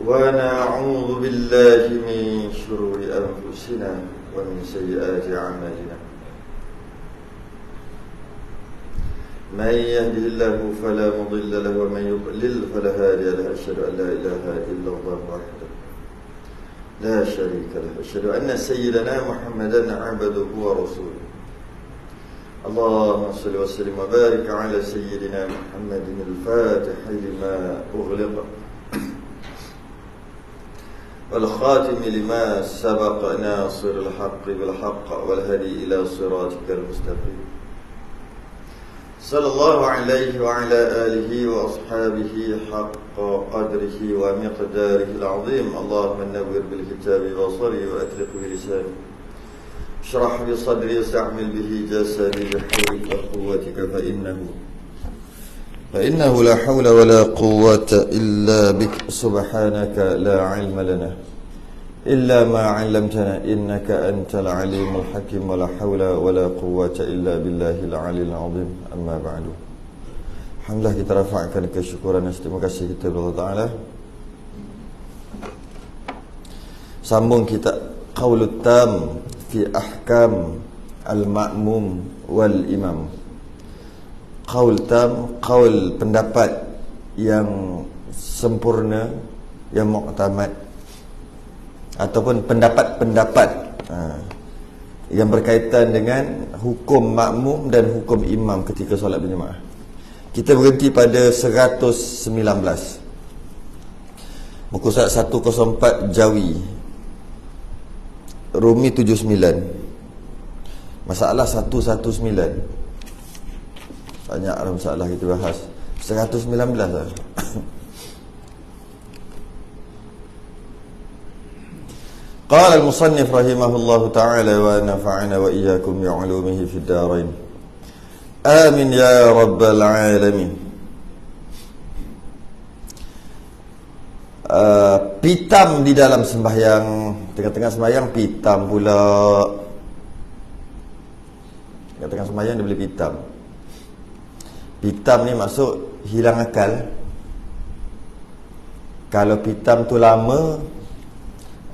ونعوذ بالله من شرور أنفسنا ومن سيئات أعمالنا من يهده الله فلا مضل له ومن يضلل فلا هادي له أشهد أن لا إله إلا الله وحده لا شريك له أشهد أن سيدنا محمدا عبده ورسوله اللهم صل وسلم وبارك على سيدنا محمد الفاتح لما أغلق والخاتم لما سبق ناصر الحق بالحق والهدي إلى صراطك المستقيم صلى الله عليه وعلى آله وأصحابه حق قدره ومقداره العظيم اللهم نور بالكتاب بصري وأطلق بلساني اشرح لي صدري واستعمل به جسدي بحولك وقوتك فإنه لا حول ولا قوة إلا بك سبحانك لا علم لنا إلا ما علمتنا إنك أنت العليم الحكيم ولا حول ولا قوة إلا بالله العلي العظيم أما بعد. Alhamdulillah, kita rafa'kan kesyukuran dan terima kasih kita kepada Allah Ta'ala. Sambung kita Qaulut Tam fi Ahkam Al-Ma'mum wal-Imam. Qaul tam, qaul pendapat yang sempurna, yang muktamad, ataupun pendapat-pendapat yang berkaitan dengan hukum makmum dan hukum imam ketika solat berjemaah. Kita berhenti pada 119, muka surat 104 Jawi, Rumi 79, masalah 119. Banyak masalah kita bahas. 119 lah. Qala al-musannif rahimahullahu ta'ala wa nafa'ana wa iyyakum bi'ulumihi fid darain. Amin ya rabbal alamin. Pitam di dalam sembahyang, tengah-tengah sembahyang pitam pula. Tengah-tengah sembahyang dia boleh pitam. Pitam ni maksud hilang akal. Kalau pitam tu lama,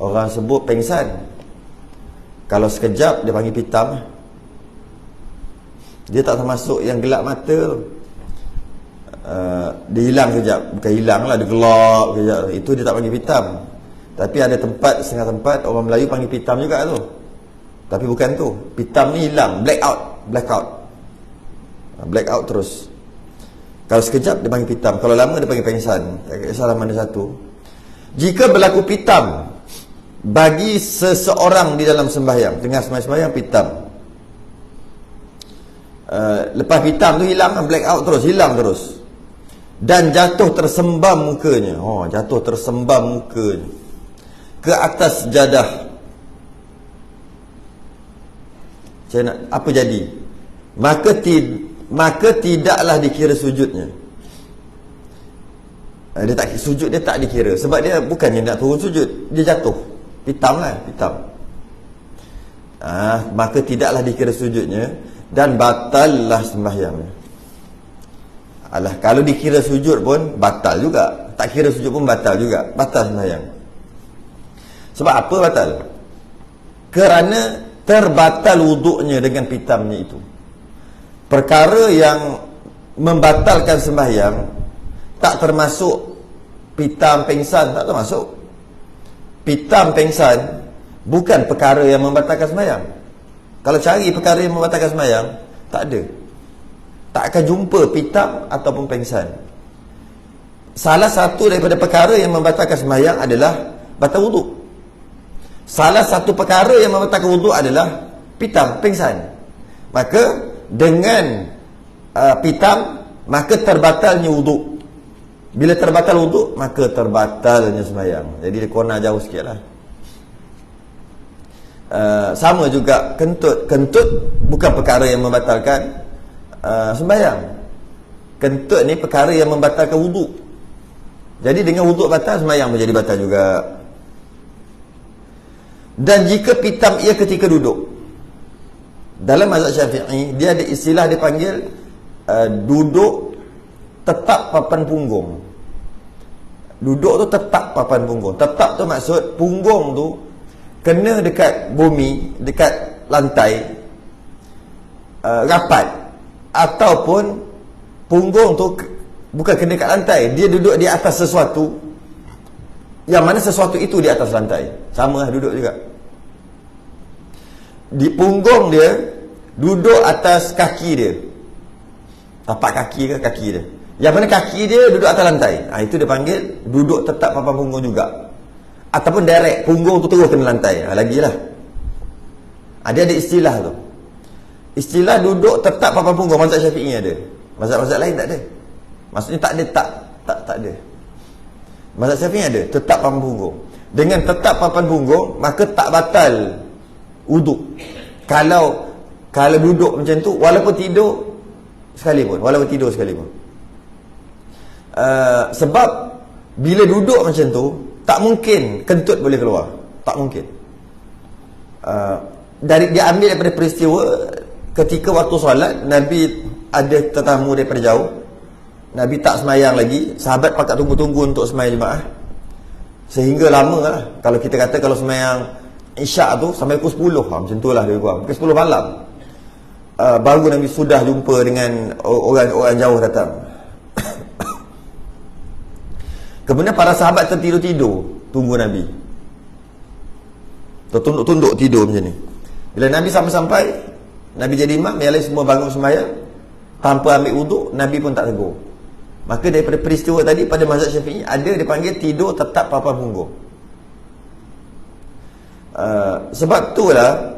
orang sebut pengsan. Kalau sekejap, dia panggil pitam. Dia tak termasuk yang gelap mata. Dia hilang sekejap. Bukan hilang lah, dia gelap sekejap. Itu dia tak panggil pitam. Tapi ada tempat, setengah tempat orang Melayu panggil pitam juga tu. Tapi bukan tu. Pitam ni hilang, blackout terus. Kalau sekejap dia panggil pitam, kalau lama dia panggil pengsan. Tak kisahlah mana satu. Jika berlaku pitam bagi seseorang di dalam sembahyang, tengah sembahyang pitam, lepas pitam tu hilang, blackout terus, hilang terus, dan jatuh tersembam mukanya, jatuh tersembam mukanya ke atas jadah, apa jadi? Maka tidaklah dikira sujudnya. Sujud dia tak dikira, sebab dia bukannya nak turun sujud, dia jatuh. Pitam. Maka tidaklah dikira sujudnya dan batallah sembahyangnya. Kalau dikira sujud pun batal juga, tak kira sujud pun batal juga, batal sembahyang. Sebab apa batal? Kerana terbatal wuduknya dengan pitamnya itu. Perkara yang membatalkan sembahyang tak termasuk pitam pengsan, tak termasuk. Pitam pengsan bukan perkara yang membatalkan sembahyang. Kalau cari perkara yang membatalkan sembahyang, tak ada. Tak akan jumpa pitam ataupun pengsan. Salah satu daripada perkara yang membatalkan sembahyang adalah batal wuduk. Salah satu perkara yang membatalkan wuduk adalah pitam pengsan. Maka dengan pitam, maka terbatalnya wuduk. Bila terbatal wuduk, maka terbatalnya sembahyang. Jadi dia corner jauh sikit lah. Sama juga kentut. Kentut bukan perkara yang membatalkan sembahyang. Kentut ni perkara yang membatalkan wuduk. Jadi dengan wuduk batal, sembahyang menjadi batal juga. Dan jika pitam ia ketika duduk, dalam mazhab Syafi'i, dia ada istilah dipanggil duduk tetap papan punggung. Duduk tu tetap papan punggung. Tetap tu maksud punggung tu kena dekat bumi, dekat lantai, rapat. Ataupun punggung tu bukan kena dekat lantai, dia duduk di atas sesuatu, yang mana sesuatu itu di atas lantai. Sama lah duduk juga. Di punggung dia duduk atas kaki dia, tapak kaki ke kaki dia, yang mana kaki dia duduk atas lantai. Itu dia panggil duduk tetap papan punggung juga. Ataupun direct punggung tu terus kena lantai. Lagilah ada istilah tu. Istilah duduk tetap papan punggung mazhab Syafi'i ada. Mazhab-mazhab lain tak ada. Maksudnya tak ada, tak ada. Mazhab Syafi'i ada tetap papan punggung. Dengan tetap papan punggung, maka tak batal wuduk. Kalau duduk macam tu, walaupun tidur sekalipun. Sebab bila duduk macam tu, tak mungkin kentut boleh keluar. Tak mungkin. Dia ambil daripada peristiwa ketika waktu solat, Nabi ada tetamu daripada jauh. Nabi tak semayang lagi, sahabat pakat tunggu-tunggu untuk semayang jemaah. Sehingga lama lah. Kalau kita kata kalau semayang Isyak tu sampai pukul 10, macam tu lah lebih kurang. Pukul 10 malam baru Nabi sudah jumpa dengan orang jauh datang. Kemudian para sahabat tertidur-tidur tunggu Nabi, tertunduk-tunduk tidur macam ni. Bila Nabi sampai, Nabi jadi imam, yang lain semua bangun sembahyang tanpa ambil wuduk, Nabi pun tak tegur. Maka daripada peristiwa tadi, pada mazhab Syafi'i ada dipanggil tidur tetap papan punggung. Sebab itulah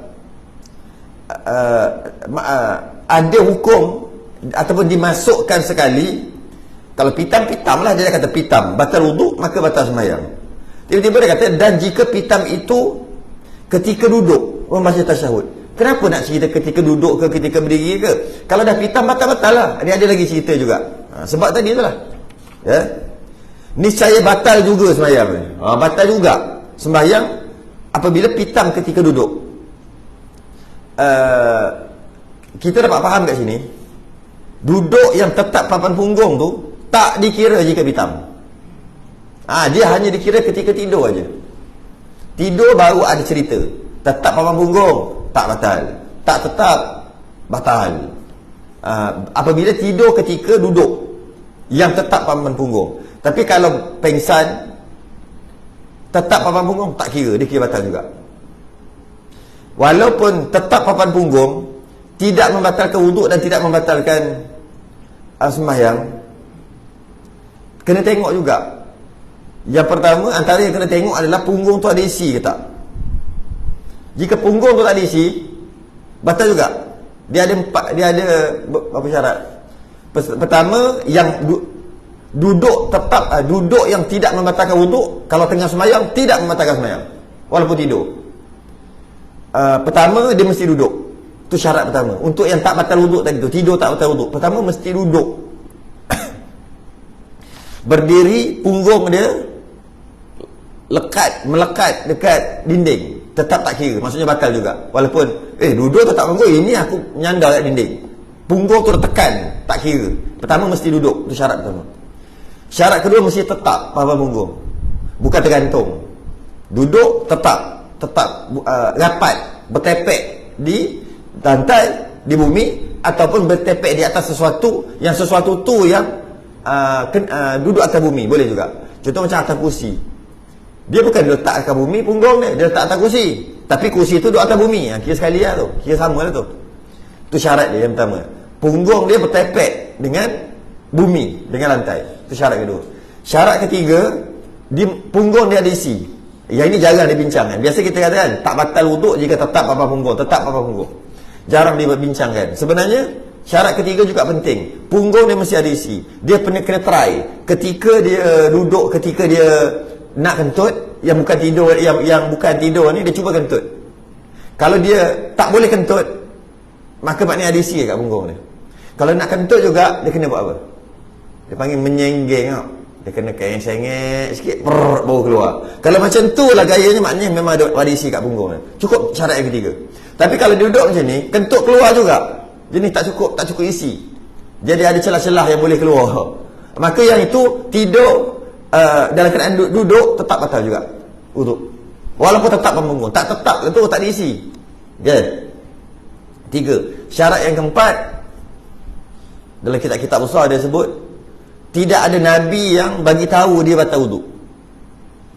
ada hukum ataupun dimasukkan sekali. Kalau pitam lah, dia kata pitam batal wuduk, maka batal sembahyang. Tiba-tiba dia kata, dan jika pitam itu ketika duduk membaca tasyahud. Kenapa nak cerita ketika duduk ke ketika berdiri ke? Kalau dah pitam, batal-batal lah. Dia ada lagi cerita juga. Sebab tadi itulah, ya, niscaya batal juga sembahyang. Batal juga sembahyang apabila pitam ketika duduk. Kita dapat faham kat sini, duduk yang tetap papan punggung tu tak dikira jika pitam. Dia hanya dikira ketika tidur aja. Tidur baru ada cerita. Tetap papan punggung tak batal, tak tetap batal. Apabila tidur ketika duduk yang tetap papan punggung. Tapi kalau pengsan tetap papan punggung tak kira, dia kira batal juga. Walaupun tetap papan punggung tidak membatalkan wuduk dan tidak membatalkan sembahyang, kena tengok juga. Yang pertama, antara yang kena tengok adalah punggung tu ada isi ke tak. Jika punggung tu tak ada isi, batal juga. Dia ada berapa syarat. Pertama, yang duduk tetap, duduk yang tidak membatalkan wuduk. Kalau tengah sembahyang, tidak membatalkan sembahyang walaupun tidur. Pertama, dia mesti duduk. Itu syarat pertama. Untuk yang tak batal wuduk tadi tu, tidur tak batal wuduk, pertama mesti duduk. Berdiri, punggung dia melekat dekat dinding, tetap tak kira, maksudnya batal juga. Walaupun duduk tetap punggung, ini aku nyandar kat dinding, punggung tu tekan, tak kira. Pertama mesti duduk, itu syarat pertama. Syarat kedua mesti tetap papan punggung, bukan tergantung. Duduk tetap rapat, bertepek di lantai, di bumi, ataupun bertepek di atas sesuatu, yang sesuatu tu yang duduk atas bumi, boleh juga. Contoh macam atas kursi, dia bukan letak atas bumi punggung dia letak atas kursi, tapi kursi tu duduk atas bumi. Kira sekali lah tu, kira sama lah tu. Itu syarat dia yang pertama, punggung dia bertepek dengan bumi, dengan lantai. Itu syarat kedua. Syarat ketiga, punggung dia ada isi. Yang ini jarang dibincangkan. Biasa kita katakan tak batal wuduk jika tetap papan punggung, tetap papan punggung. Jarang dibincangkan. Sebenarnya syarat ketiga juga penting. Punggung dia mesti ada isi. Dia kena try. Ketika dia duduk, ketika dia nak kentut, yang bukan tidur, yang bukan tidur ni, dia cuba kentut. Kalau dia tak boleh kentut, maka maknanya ada isi kat punggung dia. Kalau nak kentut juga, dia kena buat apa? Dia panggil menyenggeng tau. Dia kena sengit sikit, baru keluar. Kalau macam tu lah gayanya, maknanya memang ada isi kat punggung dia. Cukup syarat yang ketiga. Tapi kalau duduk macam ni, kentut keluar juga, jenis tak cukup isi. Jadi ada celah-celah yang boleh keluar. Maka yang itu tidur dalam keadaan duduk tetap batal juga wuduk. Walaupun tetap punggung, tak tetap itu tak diisi. Okay. 3. Syarat yang keempat, dalam kitab-kitab besar dia sebut, tidak ada Nabi yang bagi tahu dia batal wuduk.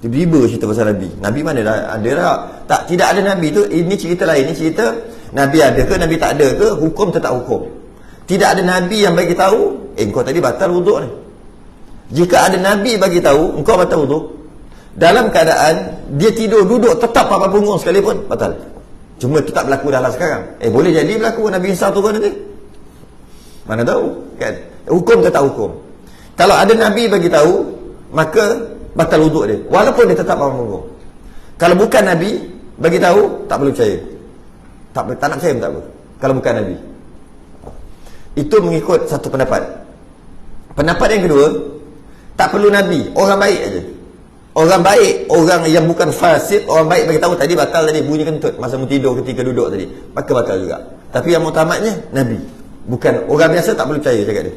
Tiba-tiba cerita pasal Nabi. Nabi mana dah ada tak? Tak, tidak ada Nabi tu. Ini cerita lain. Ini cerita Nabi ada ke, Nabi tak ada ke, hukum tetap hukum. Tidak ada Nabi yang bagi tahu, engkau tadi batal wuduk ni. Jika ada Nabi bagi tahu engkau batal wuduk, dalam keadaan dia tidur duduk tetap papan punggung sekalipun, batal. Cuma itu tak berlaku dah lah sekarang. Boleh jadi berlaku Nabi Isa turun nanti. Mana tahu kan? Hukum tetap hukum. Kalau ada Nabi bagi tahu, maka batal wuduk dia, walaupun dia tetap papan punggung. Kalau bukan Nabi bagi tahu, tak perlu percaya. Tak nak percaya pun tak apa. Kalau bukan Nabi. Itu mengikut satu pendapat. Pendapat yang kedua, tak perlu Nabi, orang baik aja. Orang baik, orang yang bukan fasik, orang baik bagi tahu tadi batal, tadi bunyi kentut masa mu tidur ketika duduk tadi, maka batal juga. Tapi yang mutamadnya Nabi, bukan orang biasa. Tak perlu percaya cakap dia.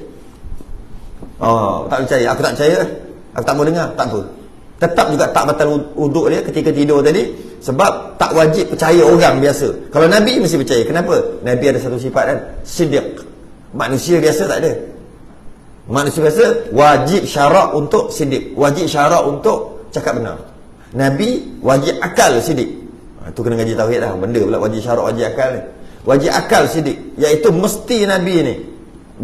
Tak percaya, aku tak percaya, aku tak mau dengar, tak apa. Tetap juga tak batal wuduk dia ketika tidur tadi, sebab tak wajib percaya orang biasa. Kalau Nabi mesti percaya. Kenapa? Nabi ada satu sifat kan, siddiq. Manusia biasa tak ada. Manusia biasa wajib syarak untuk siddiq, wajib syarak untuk cakap benar. Nabi wajib akal siddiq. Itu kena ngaji tauhid dah. Benda pula wajib syarak, wajib akal ni. Wajib akal siddiq, iaitu mesti Nabi ni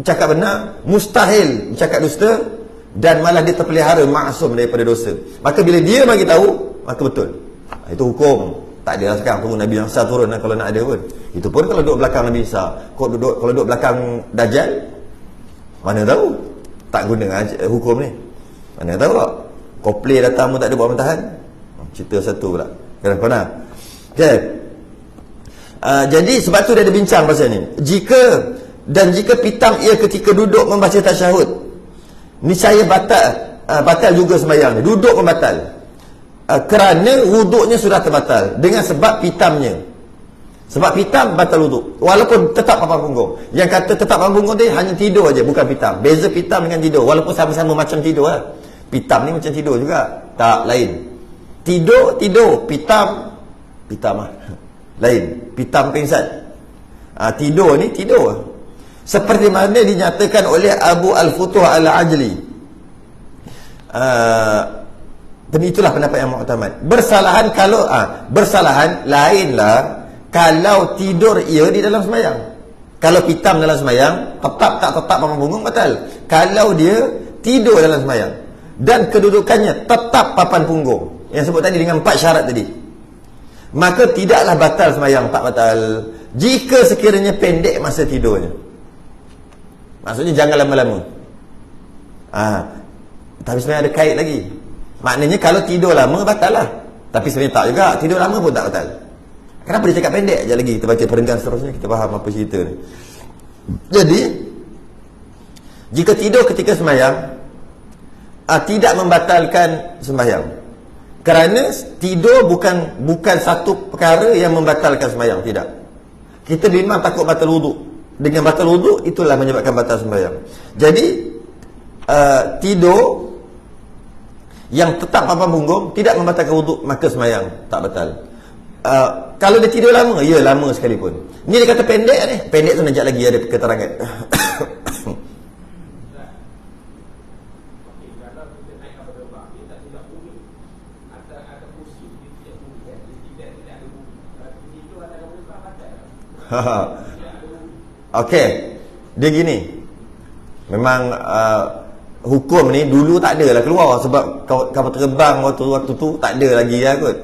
cakap benar, mustahil cakap dusta, dan malah dia terpelihara maksum daripada dosa. Maka bila dia bagi tahu, maka betul. Itu hukum. Tak ada lah sekarang tunggu Nabi Isa turun lah, kalau nak ada pun. Itu pun kalau duduk belakang Nabi Isa. Kalau duduk belakang Dajjal, mana tahu tak guna hukum ni. Mana tahu tak? Coldplay datang pun tak ada buat mentahan. Cerita satu pula. Kadang-kadang. Okay. Jadi sebab tu dia ada bincang pasal ni. Jika pitam ia ketika duduk membaca tasyahud, niscaya batal juga sembahyang ni. Duduk pun batal. Kerana wuduknya sudah terbatal dengan sebab pitamnya. Sebab pitam batal wuduk, walaupun tetap papan punggung. Yang kata tetap papan punggung dia hanya tidur aja, bukan pitam. Beza pitam dengan tidur, walaupun sama-sama macam tidur lah. Pitam ni macam tidur juga, tak, lain. Tidur, pitam lah lain. Pitam pingsan. Tidur ni tidur. Seperti mana dinyatakan oleh Abu Al-Futuh Al-Ajli. Dan itulah pendapat yang mu'tamad. Bersalahan lainlah kalau tidur ia di dalam sembahyang. Kalau pitam dalam sembahyang, tetap papan punggung batal. Kalau dia tidur dalam sembahyang dan kedudukannya tetap papan punggung, yang sebut tadi dengan 4 syarat tadi, maka tidaklah batal sembahyang, tak batal. Jika sekiranya pendek masa tidurnya. Maksudnya jangan lama-lama. Tapi sebenarnya ada kait lagi. Maknanya kalau tidur lama batal lah. Tapi sebenarnya tak juga, tidur lama pun tak batal. Kenapa dia cakap pendek? Sekejap lagi kita baca perenggan seterusnya, kita faham apa cerita ni. Jadi jika tidur ketika sembahyang, tidak membatalkan sembahyang. Kerana tidur bukan satu perkara yang membatalkan sembahyang, tidak. Kita memang takut batal wuduk. Dengan batal wuduk itulah menyebabkan batal sembahyang. Jadi tidur yang tetap papan punggung tidak membatalkan wuduk, maka sembahyang tak batal. Kalau dia tidur lama, ya lama sekalipun. Ni dia kata pendek ni. Pendek tu najak lagi ada keterangan. Okey. Dia gini. Memang hukum ni dulu tak ada lah keluar, sebab kapal terbang waktu tu tak ada lagi lah kot.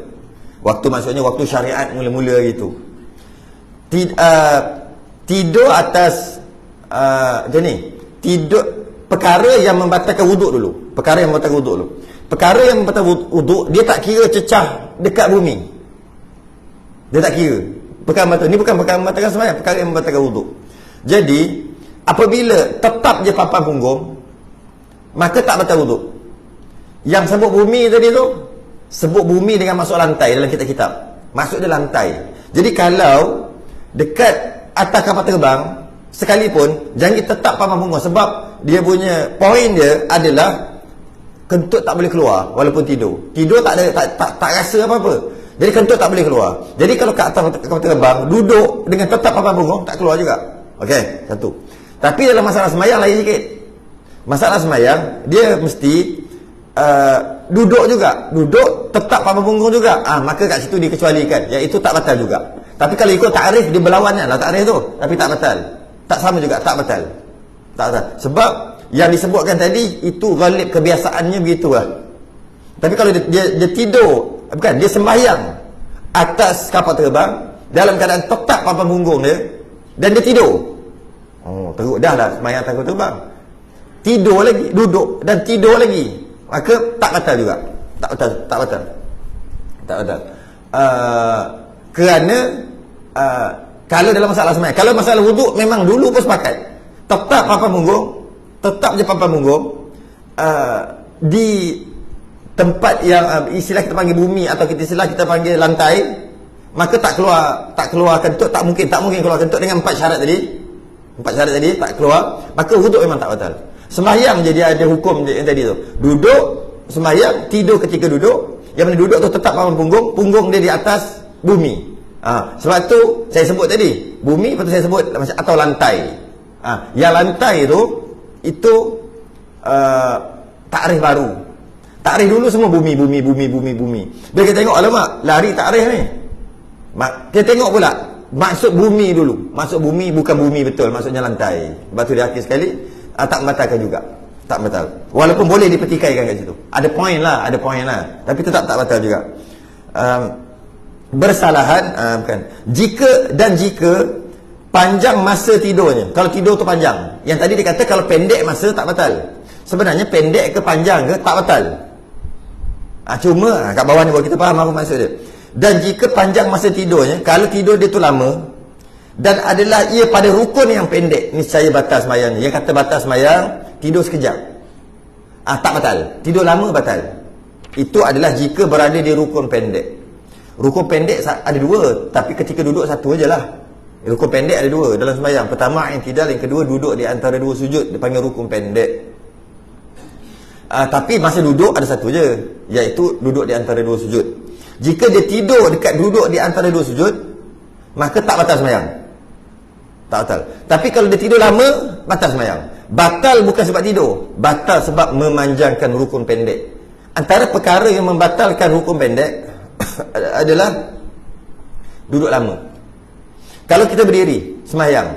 Waktu maksudnya waktu syariat mula-mula gitu. Tidur atas macam ni. Tidur perkara yang membatalkan wuduk dulu. Perkara yang membatalkan wuduk, dia tak kira cecah dekat bumi. Dia tak kira. Perkara membatalkan, ni bukan perkara membatalkan sembahyang, perkara yang membatalkan wuduk. Jadi apabila tetap je papan punggung, maka tak batal wuduk. Yang sebut bumi tadi tu, sebut bumi dengan masuk lantai dalam kitab-kitab. Masuk dia lantai. Jadi kalau dekat atas kapal terbang sekalipun, jangan tetap papan punggung, sebab dia punya poin dia adalah Kentut tak boleh keluar walaupun tidur. Tidur tak ada tak rasa apa-apa. Jadi kentut tak boleh keluar. Jadi kalau kat atas kapal terbang, duduk dengan tetap papan punggung tak keluar juga. Okey, satu. Tapi dalam masalah semayang lain sikit. Masalah semayang dia mesti duduk juga. Duduk tetap papan punggung juga. Maka kat situ dikecualikan, iaitu tak batal juga. Tapi kalau ikut takrif dia berlawannya lah takrif tu, tapi tak batal. Tak sama juga, tak batal. Tak batal. Sebab yang disebutkan tadi itu ghalib kebiasaannya begitulah. Tapi kalau dia tidur, bukan, dia sembahyang atas kapal terbang dalam keadaan tetap papan punggung dia dan dia tidur. Teruk dah lah sembahyang atas kapal terbang. Tidur lagi, duduk dan tidur lagi. Maka tak batal juga. Tak batal, tak batal. Tak batal. Kerana kalau dalam masalah sembahyang, kalau masalah wuduk memang dulu pun sepakat. Tetap papan punggung, tetap je papan punggung di tempat yang istilah kita panggil bumi atau kita panggil lantai, maka tak keluar kentut, tak mungkin keluar kentut dengan empat syarat tadi tak keluar, maka wuduk memang tak batal. Sembahyang je dia ada hukum yang tadi tu. Duduk sembahyang, tidur ketika duduk, yang mana duduk tu tetap papan punggung dia di atas bumi. Sebab tu saya sebut tadi bumi, lepas tu saya sebut atau lantai. Yang lantai tu itu takrif baru. Takrif dulu semua bumi. Bila kita tengok, alamak, lari takrif ni. Kita tengok pula maksud bumi dulu. Maksud bumi bukan bumi betul, maksudnya lantai. Lepas tu dia akhir sekali tak membatalkan juga. Tak batal. Walaupun boleh dipertikaikan kat situ. Ada poin lah. Tapi tetap tak batal juga. Bersalahan bukan. Jika panjang masa tidurnya. Kalau tidur tu panjang. Yang tadi dia kata kalau pendek masa tak batal. Sebenarnya pendek ke panjang ke tak batal. Cuma kat bawah ni baru kita faham apa maksud dia. Dan jika panjang masa tidurnya, kalau tidur dia tu lama dan adalah ia pada rukun yang pendek, niscaya batal sembahyang. Yang kata batal sembahyang tidur sekejap, tak batal. Tidur lama batal. Itu adalah jika berada di rukun pendek. Rukun pendek ada dua, tapi ketika duduk satu ajalah. Rukun pendek ada dua dalam sembahyang. Pertama i'tidal, yang kedua duduk di antara dua sujud, dipanggil rukun pendek. Tapi masa duduk ada satu je, iaitu duduk di antara dua sujud. Jika dia tidur dekat duduk di antara dua sujud, maka tak batal sembahyang. Tak batal. Tapi kalau dia tidur lama, batal sembahyang. Batal bukan sebab tidur, batal sebab memanjangkan rukun pendek. Antara perkara yang membatalkan rukun pendek adalah duduk lama. Kalau kita berdiri sembahyang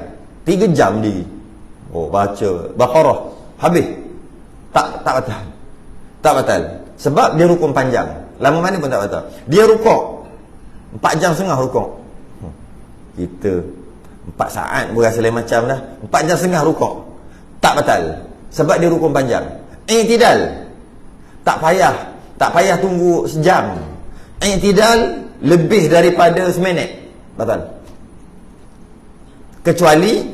3 jam diri, baca Baqarah habis, tak batal. Tak batal sebab dia rukun panjang. Lama mana pun tak batal. Dia rukuk 4 jam setengah rukuk. Kita 4 saat pun rasa lain macam dah. 4 jam setengah rukuk, tak batal sebab dia rukun panjang. I'tidal tak payah tunggu sejam. I'tidal lebih daripada seminit batal. Kecuali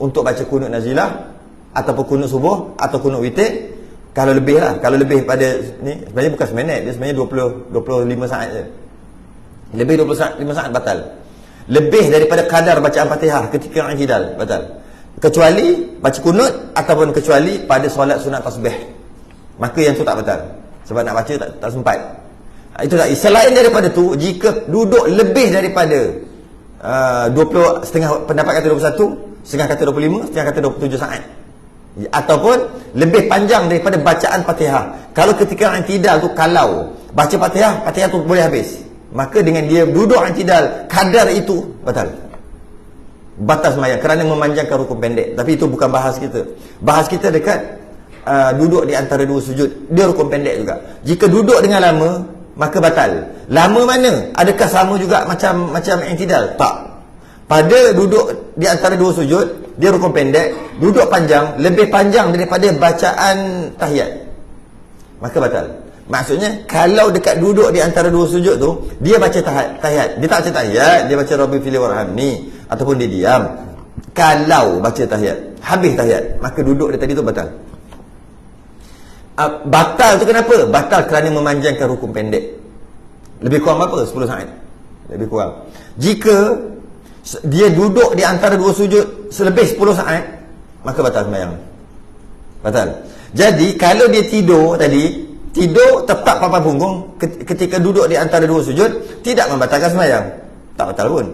untuk baca kunut nazilah ataupun kunut subuh atau kunut witir. Kalau lebih lah, kalau lebih pada ni, sebenarnya bukan seminit, dia sebenarnya 25 saat je. Lebih 25 saat batal. Lebih daripada kadar bacaan Fatihah ketika i'tidal batal. Kecuali baca kunut ataupun kecuali pada solat sunat tasbih. Maka yang tu tak batal. Sebab nak baca tak sempat. Itu tak. Selain daripada tu, jika duduk lebih daripada 20, setengah pendapat kata 21, setengah kata 25, setengah kata 27 saat, ataupun lebih panjang daripada bacaan Fatihah. Kalau ketika i'tidal tu, kalau baca Fatihah tu boleh habis, maka dengan dia duduk i'tidal kadar itu batal sembahyang kerana memanjangkan rukun pendek. Tapi itu bukan bahas kita. Bahas kita dekat duduk di antara dua sujud, dia rukun pendek juga. Jika duduk dengan lama, maka batal. Lama mana? Adakah sama juga macam i'tidal? Tak. Pada duduk di antara dua sujud, dia rukun pendek, duduk panjang, lebih panjang daripada bacaan tahiyat, maka batal. Maksudnya kalau dekat duduk di antara dua sujud tu, dia baca tahiyat, dia tak baca tahiyat, dia baca Rabbi fili warhamni, ataupun dia diam. Kalau baca tahiyat, habis tahiyat, maka duduk dia tadi tu batal. Batal tu kenapa? Batal kerana memanjangkan rukun pendek. Lebih kurang berapa? 10 saat. Lebih kurang. Jika dia duduk di antara dua sujud selebih 10 saat, maka batal sembahyang. Batal. Jadi kalau dia tidur tadi, tidur tetap papan punggung ketika duduk di antara dua sujud, tidak membatalkan sembahyang. Tak batal pun.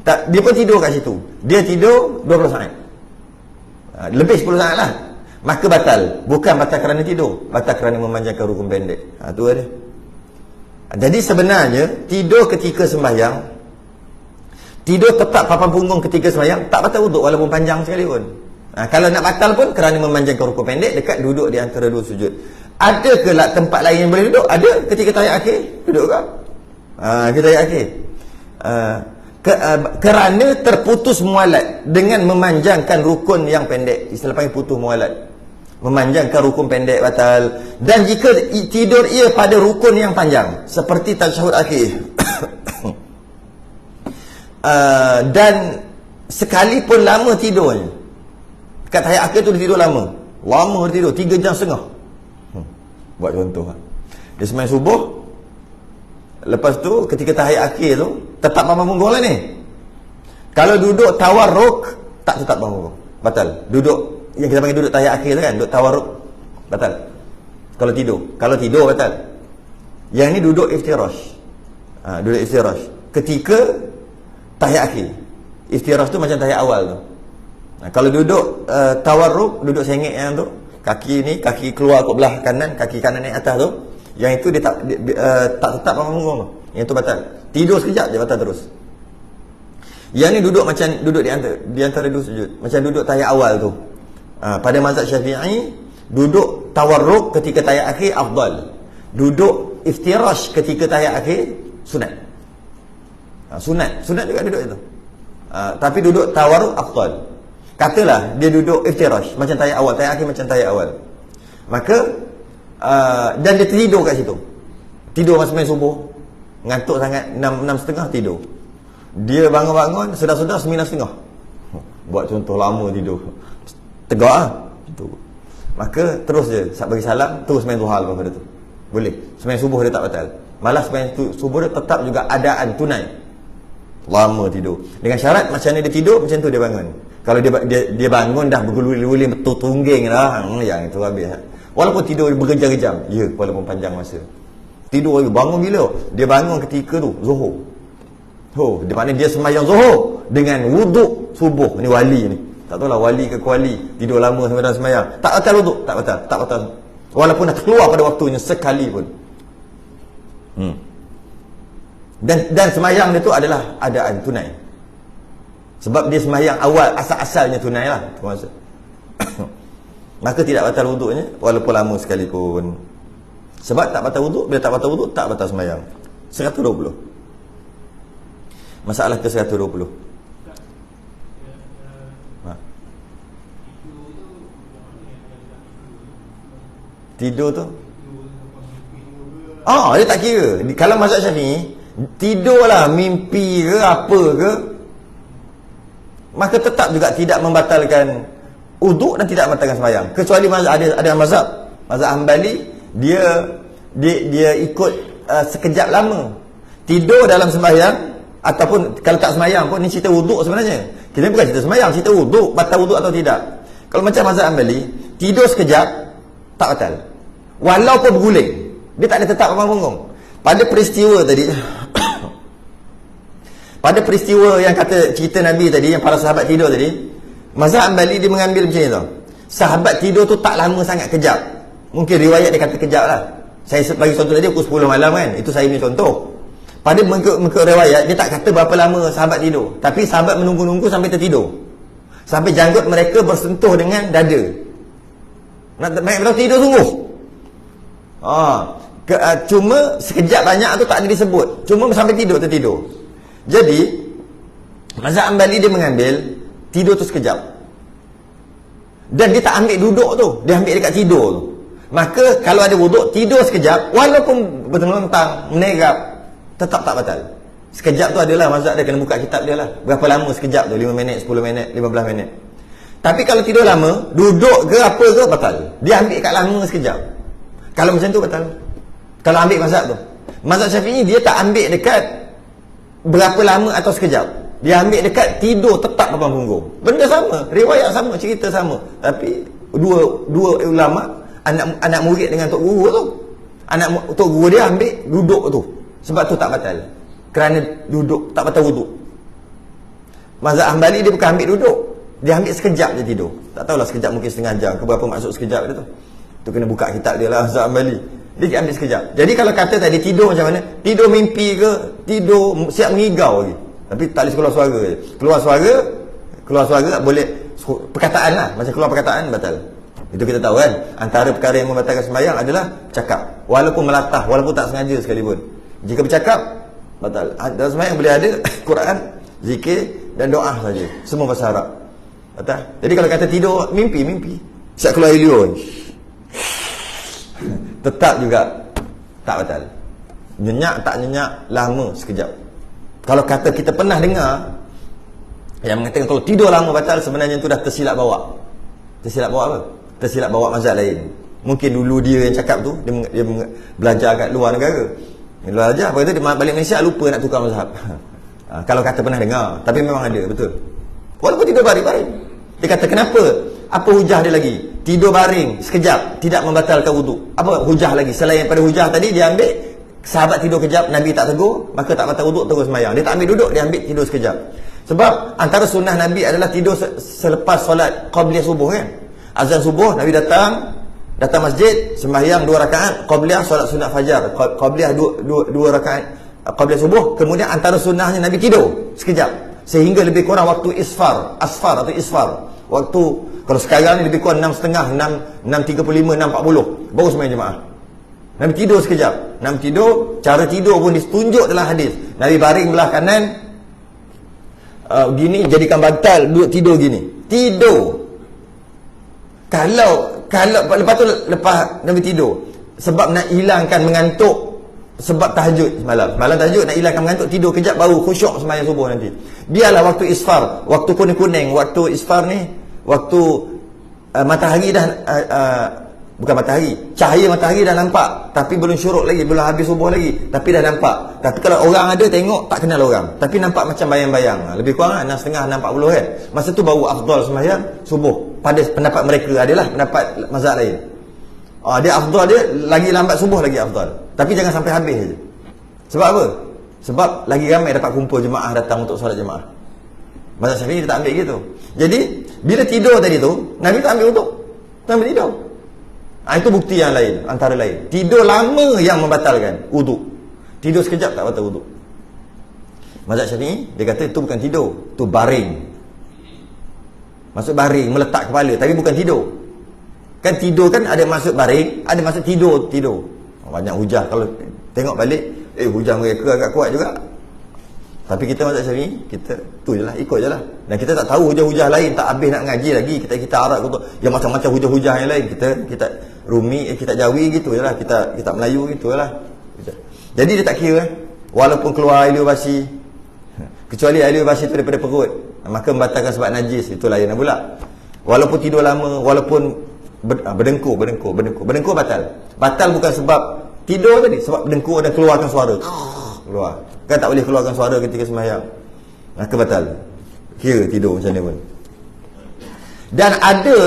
Tak, dia pun tidur kat situ. Dia tidur 20 saat. Lebih 10 saat lah. Maka batal. Bukan batal kerana tidur, batal kerana memanjangkan rukun pendek. Tu dia. Jadi sebenarnya tidur ketika sembahyang, tidur tetap papan punggung ketika sembahyang, tak batal wuduk walaupun panjang sekali pun. Kalau nak batal pun kerana memanjangkan rukun pendek dekat duduk di antara dua sujud. Ada ke lah tempat lain yang boleh duduk? Ada. Ketika tahiyat akhir duduk ke? Kita tahiyat akhir. Kerana terputus mualat dengan memanjangkan rukun yang pendek. Istilah panggil putus mualat. Memanjangkan rukun pendek batal. Dan jika tidur ia pada rukun yang panjang, seperti tasyahud akhir, dan sekalipun lama tidurnya, kat tahiyat akhir tu dia tidur lama dia tidur 3 jam setengah. Buat contoh, dia sembahyang subuh, lepas tu ketika tahiyat akhir tu tetap papan punggung lah ni. Kalau duduk tawarruk, tak tetap papan punggung, batal. Duduk yang kita panggil duduk tahiyat akhir tu kan, duduk tawarruk, batal. Kalau tidur batal. Yang ni duduk iftirash. Duduk iftirash ketika tahiyat akhir. Iftirash tu macam tahiyat awal tu. Kalau duduk tawarruk, duduk sengit yang tu, kaki ni, kaki keluar ke belah kanan, kaki kanan naik atas tu, yang itu dia tak tetap papan punggung tu. Yang tu batal. Tidur sekejap je batal terus. Yang ni duduk macam duduk di antara dua sujud, macam duduk tahiyat awal tu. Pada mazhab Syafi'i, duduk tawarruk ketika tahiyat akhir afdal. Duduk iftirash ketika tahiyat akhir sunat. Sunat juga duduk itu. Tapi duduk tawarruk afdal. Katalah dia duduk iftirash macam tahiyat awal, tahiyat akhir macam tahiyat awal. Maka dan dia tidur kat situ. Tidur masa main subuh. Ngantuk sangat, 6.30 tidur. Dia bangun-bangun sudah 9.30. Buat contoh lama tidur. Tegak lah. Maka terus je bagi salam, terus main duha lepas pada tu. Boleh. Sembahyang subuh dia tak batal. Malah sembahyang subuh dia tetap juga adaan tunai. Lama tidur. Dengan syarat macam mana dia tidur, macam tu dia bangun. Kalau dia bangun dah berguling-guling betul tungging dah, yang itu habis. Walaupun tidur berjam-jam, ya, walaupun panjang masa. Tidur lagi, bangun bila? Dia bangun ketika tu Zuhur. Di mana dia sembahyang Zuhur dengan wuduk subuh. Ni wali ni. Tak tahulah wali ke kuali, tidur lama sampai sembahyang. Tak batal wuduk, tak batal. Walaupun dah keluar pada waktunya sekali pun. Dan sembahyang dia tu adalah adaan tunai. Sebab dia sembahyang awal, asal-asalnya tunai lah. Maka tidak batal wuduknya walaupun lama sekalipun. Sebab tak batal wuduk, bila tak batal wuduk, tak batal sembahyang. 120. Masalah ke 120. Tidur tu dia tak kira. Kalau mazhab Syafi'i, tidurlah mimpi ke apa ke, maka tetap juga tidak membatalkan uduk dan tidak membatalkan sembahyang. Kecuali ada mazhab Hambali, dia ikut sekejap lama tidur dalam sembahyang, ataupun kalau tak sembahyang pun, ni cerita uduk sebenarnya. Kita bukan cerita sembahyang, cerita uduk, batal uduk atau tidak. Kalau macam mazhab Hambali, tidur sekejap tak batal, walaupun berguling, dia tak ada tetap papan punggung. Pada peristiwa tadi pada peristiwa yang kata cerita Nabi tadi, yang para sahabat tidur tadi, mazhab Hambali dia mengambil macam ni tau. Sahabat tidur tu tak lama sangat, kejap. Mungkin riwayat dia kata kejap lah. Saya bagi contoh tadi pukul 10 malam kan, itu saya punya contoh. Pada mengikut riwayat, dia tak kata berapa lama sahabat tidur, tapi sahabat menunggu-nunggu sampai tertidur, sampai janggut mereka bersentuh dengan dada. Nak betul tidur sungguh. Cuma sekejap banyak tu tak ada disebut, cuma sampai tertidur. Jadi mazhab Hambali dia mengambil tidur tu sekejap, dan dia tak ambil duduk tu, dia ambil dekat tidur tu. Maka kalau ada wuduk, tidur sekejap, walaupun bertentang menerap, tetap tak batal. Sekejap tu adalah mazhab dia, kena buka kitab dia lah, berapa lama sekejap tu, 5 minit, 10 minit, 15 minit. Tapi kalau tidur lama, duduk ke apa ke, batal. Dia ambil kat lama sekejap. Kalau macam tu batal. Kalau ambil mazhab tu. Mazhab Syafi'i dia tak ambil dekat berapa lama atau sekejap. Dia ambil dekat tidur tetap papan punggung. Benda sama, riwayat sama, cerita sama. Tapi dua ulama anak murid dengan tok guru tu. Tok guru dia ambil duduk tu. Sebab tu tak batal. Kerana duduk tak batal wuduk. Mazhab Hanbali dia bukan ambil duduk. Dia ambil sekejap je tidur. Tak tahulah sekejap, mungkin setengah jam ke berapa maksud sekejap dia tu. Tu kena buka kitab dia lah Mazhab Hanbali. Dia ambil sekejap. Jadi kalau kata tadi tidur macam mana? Tidur mimpi ke? Tidur siap mengigau lagi. Tapi tak boleh keluar suara je. Keluar suara boleh perkataan lah. Macam keluar perkataan batal. Itu kita tahu kan. Antara perkara yang membatalkan sembahyang adalah cakap. Walaupun melatah, walaupun tak sengaja sekalipun. Jika bercakap, batal. Dalam sembahyang boleh ada Quran, zikir dan doa saja. Semua bahasa Arab. Batal. Jadi kalau kata tidur, mimpi. Siap keluar air liur. Tetap juga tak batal. Nyenyak tak nyenyak, lama sekejap. Kalau kata kita pernah dengar yang mengatakan kalau tidur lama batal, sebenarnya itu dah tersilap bawa. Tersilap bawa apa? Tersilap bawa mazhab lain. Mungkin dulu dia yang cakap tu, dia belajar kat luar negara. Dia belajar, apa itu dia balik Malaysia lupa nak tukar mazhab. Kalau kata pernah dengar, tapi memang ada, betul. Walaupun tidur baring-baring. Dia kata kenapa? Apa hujah dia lagi? Tidur baring sekejap tidak membatalkan wuduk. Apa hujah lagi? Selain daripada hujah tadi, dia ambil sahabat tidur kejap, Nabi tak tegur, maka tak batal wuduk, terus sembahyang. Dia tak ambil duduk, dia ambil tidur sekejap. Sebab antara sunnah Nabi adalah tidur selepas solat qabliyah subuh kan. Azan subuh, Nabi datang masjid, sembahyang 2 rakaat, qabliyah solat sunat fajar, qabliyah 2 rakaat qabliyah subuh. Kemudian antara sunnahnya Nabi tidur sekejap, sehingga lebih kurang waktu asfar atau isfar. Waktu kalau sekarang ni lebih kurang 6.30, 6.35, 6.40 baru sembahyang jemaah. Nabi tidur sekejap. Nabi tidur, cara tidur pun ditunjuk dalam hadis. Nabi baring belah kanan, gini, jadikan bantal, duduk tidur gini. Tidur. Kalau lepas Nabi tidur, sebab nak hilangkan mengantuk, sebab tahajud malam tahajud nak hilangkan mengantuk, tidur kejap baru khusyuk sembahyang subuh nanti. Biarlah waktu isfar, waktu kuning-kuning, waktu isfar ni, waktu matahari dah bukan matahari, cahaya matahari dah nampak, tapi belum syuruk lagi, belum habis subuh lagi, tapi dah nampak. Tapi kalau orang ada tengok tak kenal orang, tapi nampak macam bayang-bayang, lebih kurang 6.30, 6.40 kan. Masa tu baru afdal sembahyang subuh. Pada pendapat mereka adalah pendapat mazhab lain. Dia afdal, dia lagi lambat subuh lagi afdal. Tapi jangan sampai habis je. Sebab apa? Sebab lagi ramai dapat kumpul jemaah datang untuk solat jemaah. Mazhab Syafi'i dia tak ambil gitu. Jadi bila tidur tadi tu, Nabi tak ambil wuduk, Nabi tidur. Itu bukti yang lain, antara lain. Tidur lama yang membatalkan wuduk. Tidur sekejap tak batal wuduk. Mazhab Syafi'i dia kata itu bukan tidur, itu baring. Maksud baring, meletak kepala, tapi bukan tidur. Kan tidur kan ada maksud baring, ada maksud tidur. Banyak hujah kalau tengok balik, hujah mereka agak kuat juga. Tapi kita mazhab Syafi'i, kita tu je lah, ikut je lah. Dan kita tak tahu hujah-hujah lain, tak habis nak ngaji lagi. Kita Arab tu, yang macam-macam hujah-hujah yang lain. Kita Rumi, kita Jawi gitu je lah. Kita Melayu gitu je lah. Jadi dia tak kira, walaupun keluar air liur basi, kecuali air liur basi tu daripada perut, maka membatalkan sebab najis, itu lain pula. Walaupun tidur lama, walaupun berdengkur batal. Batal bukan sebab tidur tadi, sebab berdengkur dan keluarkan suara. Keluar. Kan tak boleh keluarkan suara ketika sembahyang, maka batal. Kira tidur macam ni pun. Dan ada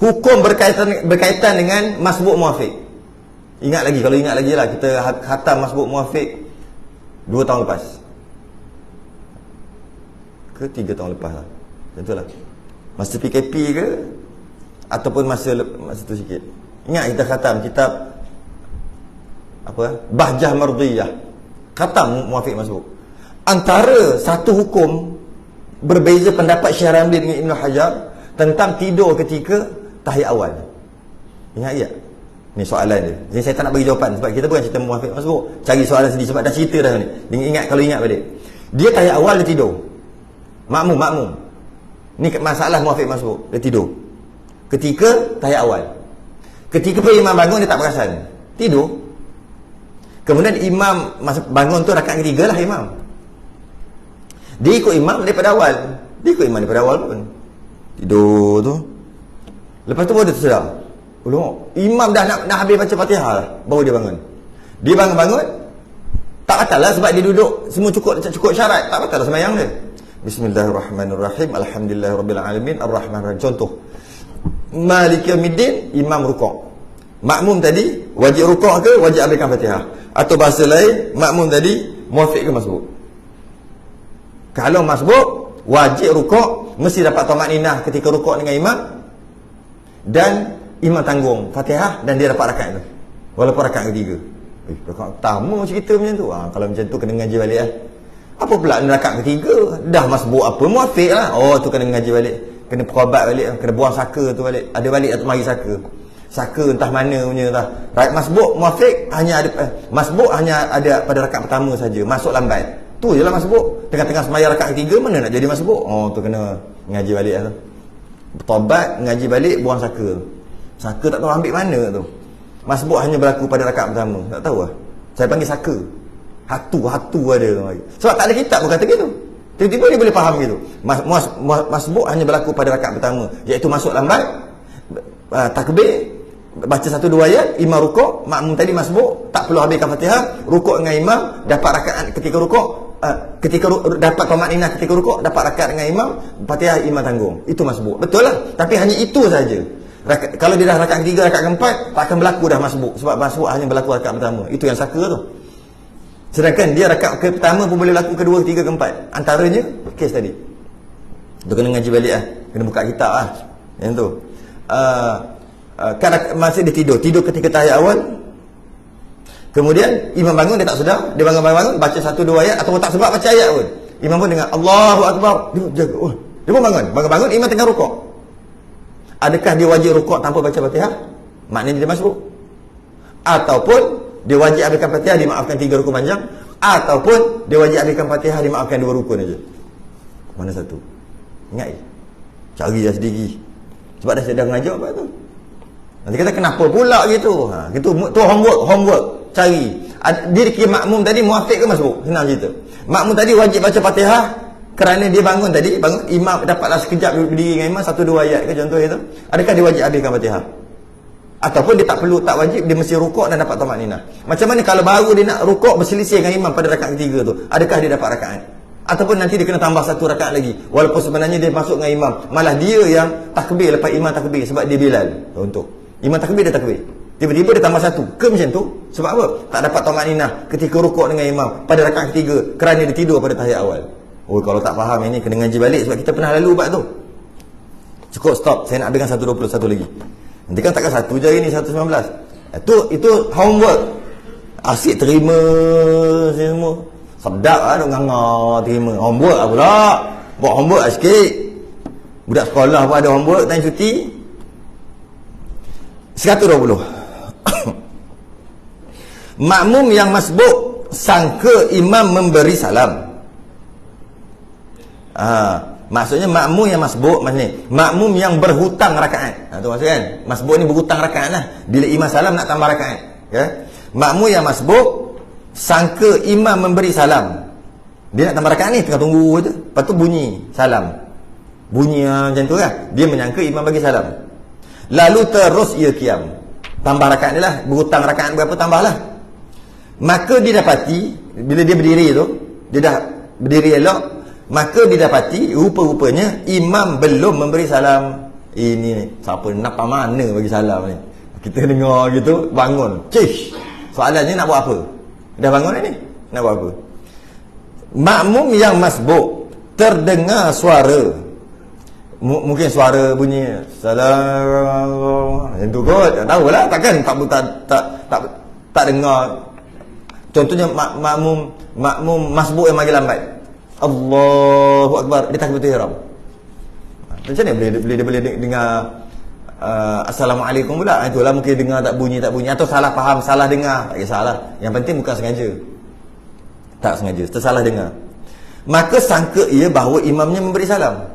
hukum berkaitan dengan masbuk muafiq. Kalau ingat lagi lah, kita khatam masbuk muafiq 2 tahun lepas ke 3 tahun lepas lah, macam tu lah. Masa PKP ke ataupun masa tu sikit. Ingat kita khatam kitab apa? Bahjah Mardiyah. Khatam muafiq masbuk. Antara satu hukum berbeza pendapat Syekh Ramli dengan Ibn Hajar tentang tidur ketika tahiyat awal. Ingat tak? Ni soalan dia. Jadi saya tak nak bagi jawapan sebab kita bukan cerita muafiq masbuk. Cari soalan sendiri sebab dah cerita dah ni. Kalau ingat balik. Dia tahiyat awal dia tidur. Makmum. Ni masalah muafiq masbuk. Dia tidur ketika tahiyat awal. Ketika imam bangun dia tak perasan, tidur. Kemudian imam bangun tu rakaat ketiga lah imam. Dia ikut imam daripada awal. Pun tidur tu. Lepas tu baru dia tersedar. Imam dah nak habis baca Fatihah lah, baru dia bangun. Dia bangun tak batal lah sebab dia duduk semua cukup syarat. Tak batal lah sembahyang dia. Bismillahirrahmanirrahim. Alhamdulillahirabbil alamin arrahmanirrahim. Contoh Maliki yaumiddin, imam rukuk. Makmum tadi wajib rukuk ke wajib ambilkan Fatihah? Atau bahasa lain, makmum tadi muafiq ke masbuk? Kalau masbuk, wajib rukuk, mesti dapat tamakninah ketika rukuk dengan imam, dan imam tanggung Fatihah dan dia dapat rakaat tu. Walaupun rakaat ketiga. Rakaat pertama cerita macam tu. Kalau macam tu kena ngaji balik lah. Apa pula rakaat ketiga? Dah masbuk apa? Muafiq lah. Oh, tu kena ngaji balik. Kena perobat balik, kena buang saka tu balik. Ada balik atau mari saka. Saka entah mana punya entah. Masbuk muafiq hanya ada masbuk hanya ada pada rakaat pertama saja. Masuk lambat. Tu jelah masbuk. Tengah-tengah sembahyang rakaat ketiga mana nak jadi masbuk? Oh, tu kena ngaji balik lah tu. Bertobat, ngaji balik, buang saka. Saka tak tahu ambil mana tu. Masbuk hanya berlaku pada rakaat pertama. Tak tahu lah. Saya panggil saka. Hatu ada. Sebab tak ada kitab pun kata gitu. Tiba-tiba dia boleh faham gitu. Masbuk hanya berlaku pada rakaat pertama, iaitu masuk lambat, takbir, baca 1-2 ayat, imam rukuk, makmum tadi masbuk, tak perlu habiskan Fatihah, rukuk dengan imam, dapat rakaat ketika rukuk, dapat tamakninah ketika rukuk, dapat rakaat dengan imam, Fatihah imam tanggung. Itu masbuk. Betul lah. Tapi hanya itu saja. Kalau dia dah rakaat ketiga, rakaat keempat, tak akan berlaku dah masbuk. Sebab masbuk hanya berlaku rakaat pertama. Itu yang saka tu. Sedangkan dia rakaat ke pertama pun boleh berlaku kedua, ketiga, keempat. Antaranya kes tadi. Tu kena ngaji balik lah. Kena buka kitab lah. Yang tu. Kan masa dia tidur ketika tahiyat awal. Kemudian imam bangun, dia tak sedar. Dia bangun baca 1-2 ayat ataupun tak sebab baca ayat pun. Imam pun dengar Allahu Akbar. Dia jaga. Oh, dia pun bangun imam tengah rukuk. Adakah dia wajib rukuk tanpa baca Fatihah? Maknanya dia masuk. Ataupun dia wajib ambilkan Fatihah, dimaafkan 3 rukun panjang, ataupun dia wajib ambilkan Fatihah, dimaafkan 2 rukun aja. Mana satu? Ingat cari dah sendiri. Sebab dah sedang mengajar apa tu. Nanti kata kenapa pula gitu. Gitu tu homework cari. Dia kira makmum tadi muafiq ke masbuk? Senang cerita. Makmum tadi wajib baca Fatihah kerana dia bangun imam dapatlah sekejap berdiri dengan imam 1-2 ayat ke contoh itu. Adakah dia wajib ambilkan Fatihah? Ataupun dia tak wajib, dia mesti rukuk dan dapat tamakninah. Macam mana kalau baru dia nak rukuk berselisih dengan imam pada rakaat ketiga tu? Adakah dia dapat rakaat? Ataupun nanti dia kena tambah 1 rakaat lagi, walaupun sebenarnya dia masuk dengan imam, malah dia yang takbir lepas imam takbir sebab dia Bilal. Untuk imam takbir, dia takbir, tiba-tiba dia tambah 1 ke macam tu. Sebab apa? Tak dapat tamakninah ketika rukuk dengan imam pada rakaat ketiga kerana dia tidur pada tahiyat awal. Oh, kalau tak faham ini kena ngaji balik sebab kita pernah lalu bab tu. Cukup stop, saya nak ambilkan 121 lagi. Nanti kan takkan 1 je hari ni, 119. Itu homework. Asyik terima semua. Sedap lah duk nganga terima. Homework lah pula. Buat homework lah sikit. Budak sekolah pun ada homework, tanya cuti. 120. Makmum yang masbuk sangka imam memberi salam. Maksudnya makmum yang masbuk, maksudnya makmum yang berhutang rakaat. Tu maksud kan? Masbuk ni berhutang rakaat lah. Bila imam salam nak tambah rakaat. Ya? Makmum yang masbuk sangka imam memberi salam. Dia nak tambah rakaat ni, tengah tunggu je. Lepas tu bunyi salam. Bunyi macam tu kan? Dia menyangka imam bagi salam. Lalu terus ia qiyam. Tambah rakaat ni lah. Berhutang rakaat berapa, tambahlah. Maka didapati, bila dia berdiri tu, dia dah berdiri elok, maka didapati rupa-rupanya imam belum memberi salam. Ini siapa nak mana bagi salam ni? Kita dengar gitu, bangun. Cish. Soalannya nak buat apa? Dah bangun ni? Nak buat apa? Makmum yang masbuk terdengar suara. Mungkin suara bunyi salam. Yang tu kot. Tak tahulah, takkan tak dengar. Contohnya makmum masbuk yang mari lambat. Allahu Akbar, dia takbiratul ihram. Macam mana boleh dengar Assalamualaikum pula? Itulah mungkin dengar tak bunyi atau salah faham, salah dengar, tak kisahlah. Yang penting bukan sengaja. Tak sengaja, tersalah dengar. Maka sangka ia bahawa imamnya memberi salam.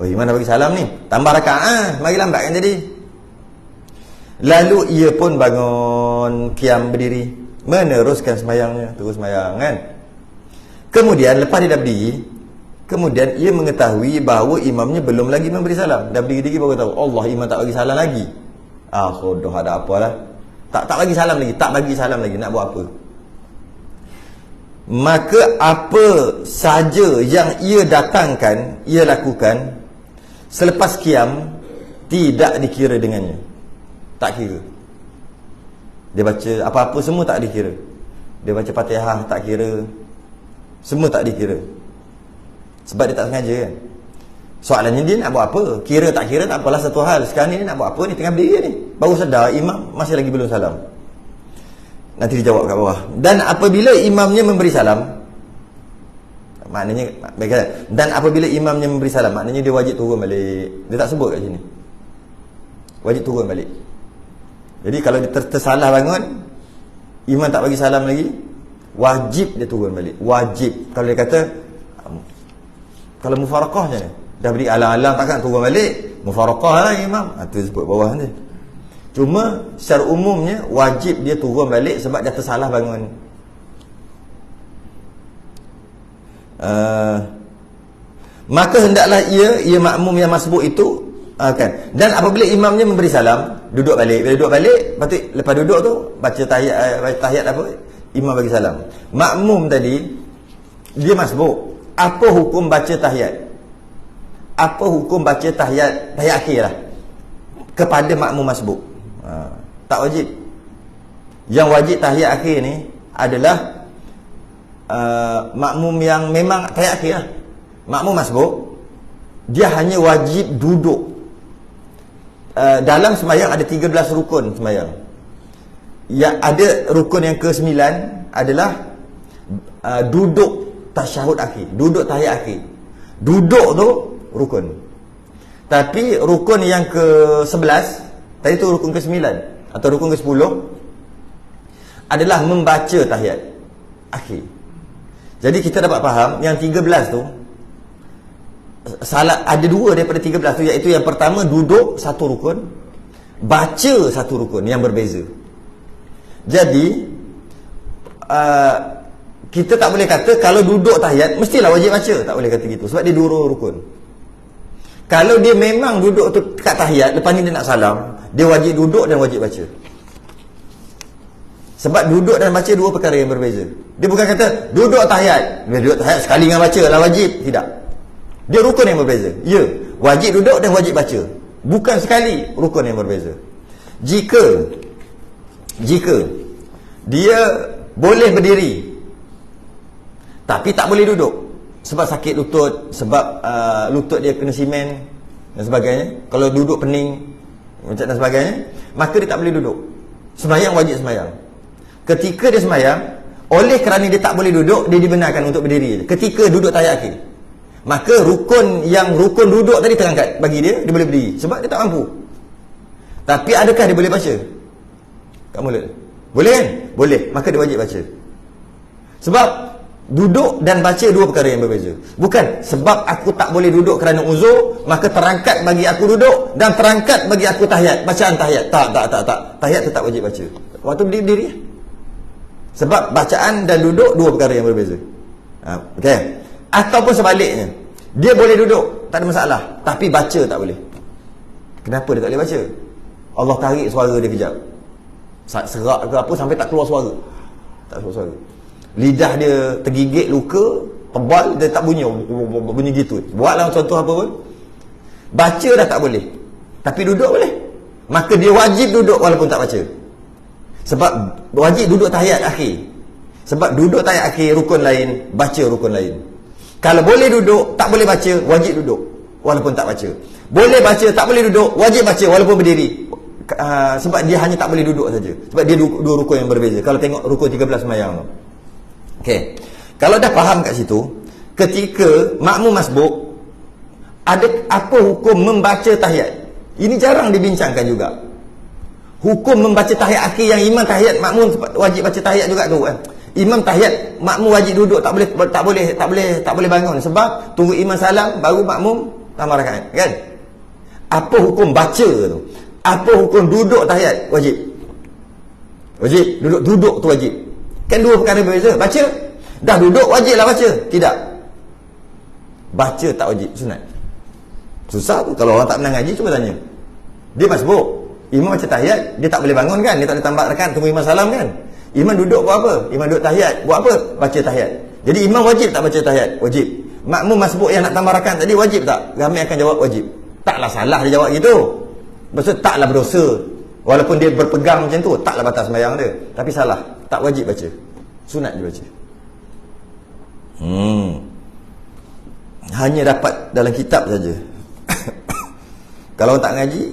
Oh, imam dah bagi salam ni, tambah rakaat, mari lambat kan jadi. Lalu ia pun bangun qiyam berdiri, meneruskan sembahyangnya, terus sembahyang kan. Kemudian lepas dia dah berdiri, kemudian ia mengetahui bahawa imamnya belum lagi memberi salam. Dah berdiri baru tahu, Allah, imam tak bagi salam lagi. Khodoh, ada apalah. Tak bagi salam lagi, tak bagi salam lagi, nak buat apa? Maka apa saja yang ia datangkan, ia lakukan selepas qiyam tidak dikira dengannya. Tak kira. Dia baca apa-apa semua tak dikira. Dia baca Fatihah tak kira. Semua tak dikira. Sebab dia tak sengaja kan. Soalannya dia nak buat apa? Kira tak kira tak apalah satu hal. Sekarang ni dia nak buat apa ni? Tengah berdiri ni. Baru sedar imam masih lagi belum salam. Nanti dijawab kat bawah. Dan apabila imamnya memberi salam, maknanya dan apabila imamnya memberi salam, maknanya dia wajib turun balik. Dia tak sebut kat sini. Wajib turun balik. Jadi kalau dia tersalah bangun, imam tak bagi salam lagi, wajib dia turun balik. Wajib. Kalau dia kata kalau mufarakah je ni, dah beri alang-alang takkan turun balik, mufarakah lah imam. Itu sebut bawah ni. Cuma secara umumnya wajib dia turun balik sebab dia tersalah bangun. Maka hendaklah ia makmum yang masbuk itu kan. Dan apabila imamnya memberi salam, duduk balik. Bila duduk balik, lepas duduk tu baca tahiyat apa? Imam bagi salam. Makmum tadi dia masbuk. Apa hukum baca tahiyat? Apa hukum baca tahiyat akhir lah kepada makmum masbuk? Tak wajib. Yang wajib tahiyat akhir ni adalah makmum yang memang tahiyat akhir lah. Makmum masbuk, dia hanya wajib duduk. Dalam sembahyang ada 13 rukun sembahyang. Yang ada rukun yang ke-9 adalah duduk tasyahud akhir, duduk tahiyat akhir. Duduk tu rukun. Tapi rukun yang ke-11, tadi tu rukun ke-9 atau rukun ke-10 adalah membaca tahiyat akhir. Jadi kita dapat faham yang 13 tu salah, ada dua daripada 13 tu, iaitu yang pertama duduk satu rukun, baca satu rukun yang berbeza. Jadi kita tak boleh kata kalau duduk tahiyat mestilah wajib baca, tak boleh kata gitu sebab dia dua rukun. Kalau dia memang duduk tu kat tahiyat, lepas ni dia nak salam, dia wajib duduk dan wajib baca. Sebab duduk dan baca dua perkara yang berbeza. Dia bukan kata duduk tahiyat, dia duduk tahiyat sekali dengan baca lah wajib. Tidak. Dia rukun yang berbeza. Ya, wajib duduk dan wajib baca. Bukan sekali, rukun yang berbeza. Jika dia boleh berdiri tapi tak boleh duduk sebab sakit lutut, sebab lutut dia kena simen dan sebagainya, kalau duduk pening macam dan sebagainya, maka dia tak boleh duduk. Sembahyang wajib sembahyang. Ketika dia sembahyang, oleh kerana dia tak boleh duduk, dia dibenarkan untuk berdiri ketika duduk tahiyat akhir. Maka rukun duduk tadi terangkat bagi dia, dia boleh berdiri sebab dia tak mampu. Tapi adakah dia boleh baca kat mulut? Boleh kan? Boleh. Maka dia wajib baca. Sebab duduk dan baca dua perkara yang berbeza. Bukan sebab aku tak boleh duduk kerana uzur, maka terangkat bagi aku duduk dan terangkat bagi aku tahiyat, bacaan tahiyat. Tak. Tahiyat tetap wajib baca. Waktu berdiri. Sebab bacaan dan duduk dua perkara yang berbeza. Okey. Ataupun sebaliknya, dia boleh duduk, tak ada masalah, tapi baca tak boleh. Kenapa dia tak boleh baca? Allah tarik suara dia kejap. Serak ke apa sampai tak keluar suara. Tak keluar suara. Lidah dia tergigit, luka, tebal, dia tak bunyi gitu. Buatlah contoh apa pun. Baca dah tak boleh, tapi duduk boleh. Maka dia wajib duduk walaupun tak baca. Sebab wajib duduk tahiyat akhir. Sebab duduk tahiyat akhir rukun lain, baca rukun lain. Kalau boleh duduk, tak boleh baca, wajib duduk walaupun tak baca. Boleh baca, tak boleh duduk, wajib baca walaupun berdiri. Sebab dia hanya tak boleh duduk saja. Sebab dia dua rukun yang berbeza. Kalau tengok rukun 13 sembahyang tu. Okey. Kalau dah faham kat situ, ketika makmum masbuk, ada apa hukum membaca tahiyat? Ini jarang dibincangkan juga. Hukum membaca tahiyat akhir yang imam tahiyat, makmum wajib baca tahiyat juga tu kan. Imam tahiyat, makmum wajib duduk, tak boleh bangun sebab tunggu imam salam baru makmum tambah rakaat, kan? Apa hukum baca tu? Apa hukum duduk tahiyat? Wajib. Duduk tu wajib. Kan dua perkara berbeza. Baca, dah duduk wajiblah baca. Tidak. Baca tak wajib, sunat. Susah tu kalau orang tak pernah ngaji, cuba tanya. Dia masbuk, imam baca tahiyat, dia tak boleh bangun kan? Dia tak boleh tambah rakaat, tunggu imam salam kan? Imam duduk buat apa? Imam duduk tahiyat, buat apa? Baca tahiyat. Jadi imam wajib tak baca tahiyat? Wajib. Makmum masbuk yang nak tambah rakaat tadi wajib tak? Ramai akan jawab wajib. Taklah salah dia jawab gitu. Maksud taklah berdosa. Walaupun dia berpegang macam tu, taklah batal sembahyang dia. Tapi salah, tak wajib baca. Sunat dia baca. Hanya dapat dalam kitab saja. Kalau tak ngaji,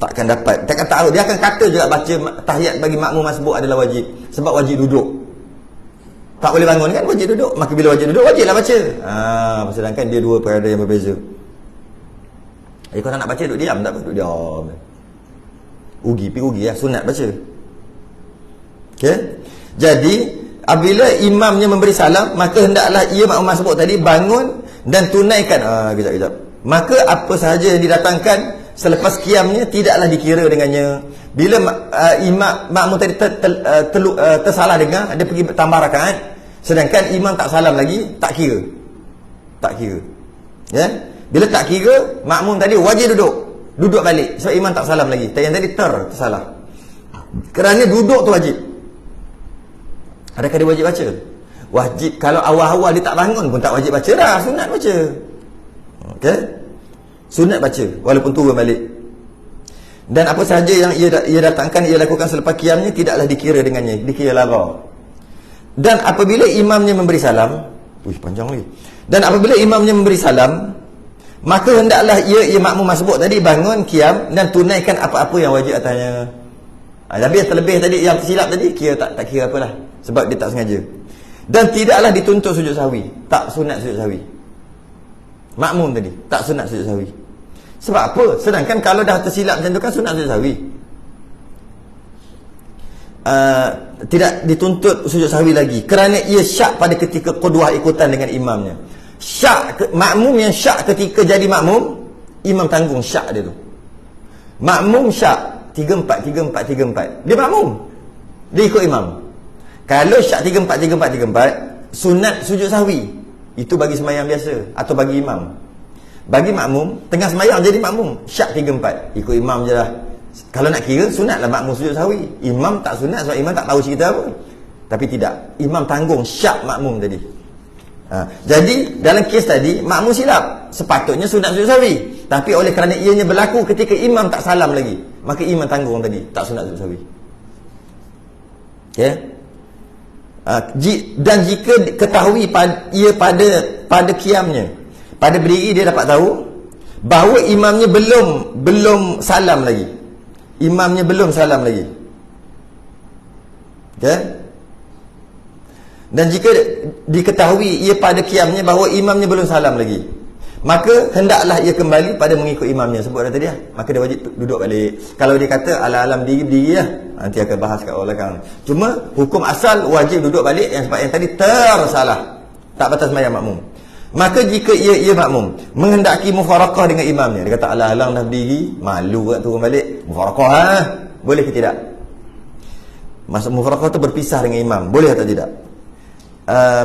takkan dapat. Takkan tahu. Dia akan kata juga baca tahiyat bagi makmum masbuk adalah wajib. Sebab wajib duduk. Tak boleh bangun kan, wajib duduk. Maka bila wajib duduk, wajiblah baca. Sedangkan dia dua perkara yang berbeza. Kalau nak baca, duduk diam. Tak apa, duduk diam. Pergi lah. Sunat baca. Okay. Jadi, apabila imamnya memberi salam, maka hendaklah ia makmum masbuk tadi bangun dan tunaikan. Kejap. Maka apa sahaja yang didatangkan selepas qiyamnya tidaklah dikira dengannya. Bila makmum tadi tersalah dengar, dia pergi tambah rakaat, sedangkan imam tak salam lagi, tak kira. Ya? Bila tak kira, makmum tadi wajib duduk balik sebab imam tak salam lagi. Yang tadi tersalah. Kerana duduk tu wajib. Adakah dia wajib baca? Wajib. Kalau awal-awal dia tak bangun pun tak wajib baca dah. Sunat baca. Okey? Sunat baca walaupun turun balik. Dan apa sahaja yang ia datangkan, ia lakukan selepas qiyamnya tidaklah dikira dengannya, dikira lara. Dan apabila imamnya memberi salam, panjang lagi. Dan apabila imamnya memberi salam, maka hendaklah ia makmum masbuk tadi bangun qiyam dan tunaikan apa-apa yang wajib atasnya. Tapi yang terlebih tadi, yang tersilap tadi, kira tak kira apalah, sebab dia tak sengaja. Dan tidaklah dituntut sujud sahwi. Tak sunat sujud sahwi. Makmum tadi tak sunat sujud sahwi. Sebab apa? Sedangkan kalau dah tersilap macam tu kan sunat sujud sahwi. Tidak dituntut sujud sahwi lagi kerana ia syak pada ketika qudwah ikutan dengan imamnya. Makmum yang syak ketika jadi makmum, imam tanggung syak dia tu. Makmum syak 3-4 dia makmum, dia ikut imam. Kalau syak 3-4 sunat sujud sahwi. Itu bagi sembahyang biasa atau bagi imam. Bagi makmum, tengah sembahyang jadi makmum, syak 3-4, ikut imam je lah. Kalau nak kira, sunatlah makmum sujud sahwi. Imam tak sunat sebab imam tak tahu cerita apa. Tapi tidak, imam tanggung syak makmum tadi. Jadi dalam kes tadi, makmum silap, sepatutnya sunat sujud sahwi. Tapi oleh kerana ianya berlaku ketika imam tak salam lagi, maka imam tanggung tadi, tak sunat sujud sahwi. Okay? Dan jika ketahui ia pada qiyamnya, pada berdiri dia dapat tahu bahawa imamnya belum salam lagi. Imamnya belum salam lagi. Okay? Dan jika diketahui ia pada qiyamnya bahawa imamnya belum salam lagi, maka hendaklah ia kembali pada mengikut imamnya. Sebut dah tadi lah. Maka dia wajib duduk balik. Kalau dia kata alam berdiri lah, nanti akan bahas kat orang belakang. Cuma hukum asal wajib duduk balik, yang sebab yang tadi tersalah, tak batas sembahyang makmum. Maka jika ia makmum menghendaki mufarakah dengan imamnya, dia kata alang dah berdiri, malu kat turun balik, mufarakah boleh ke tidak? Maksud mufarakah tu berpisah dengan imam, boleh atau tidak?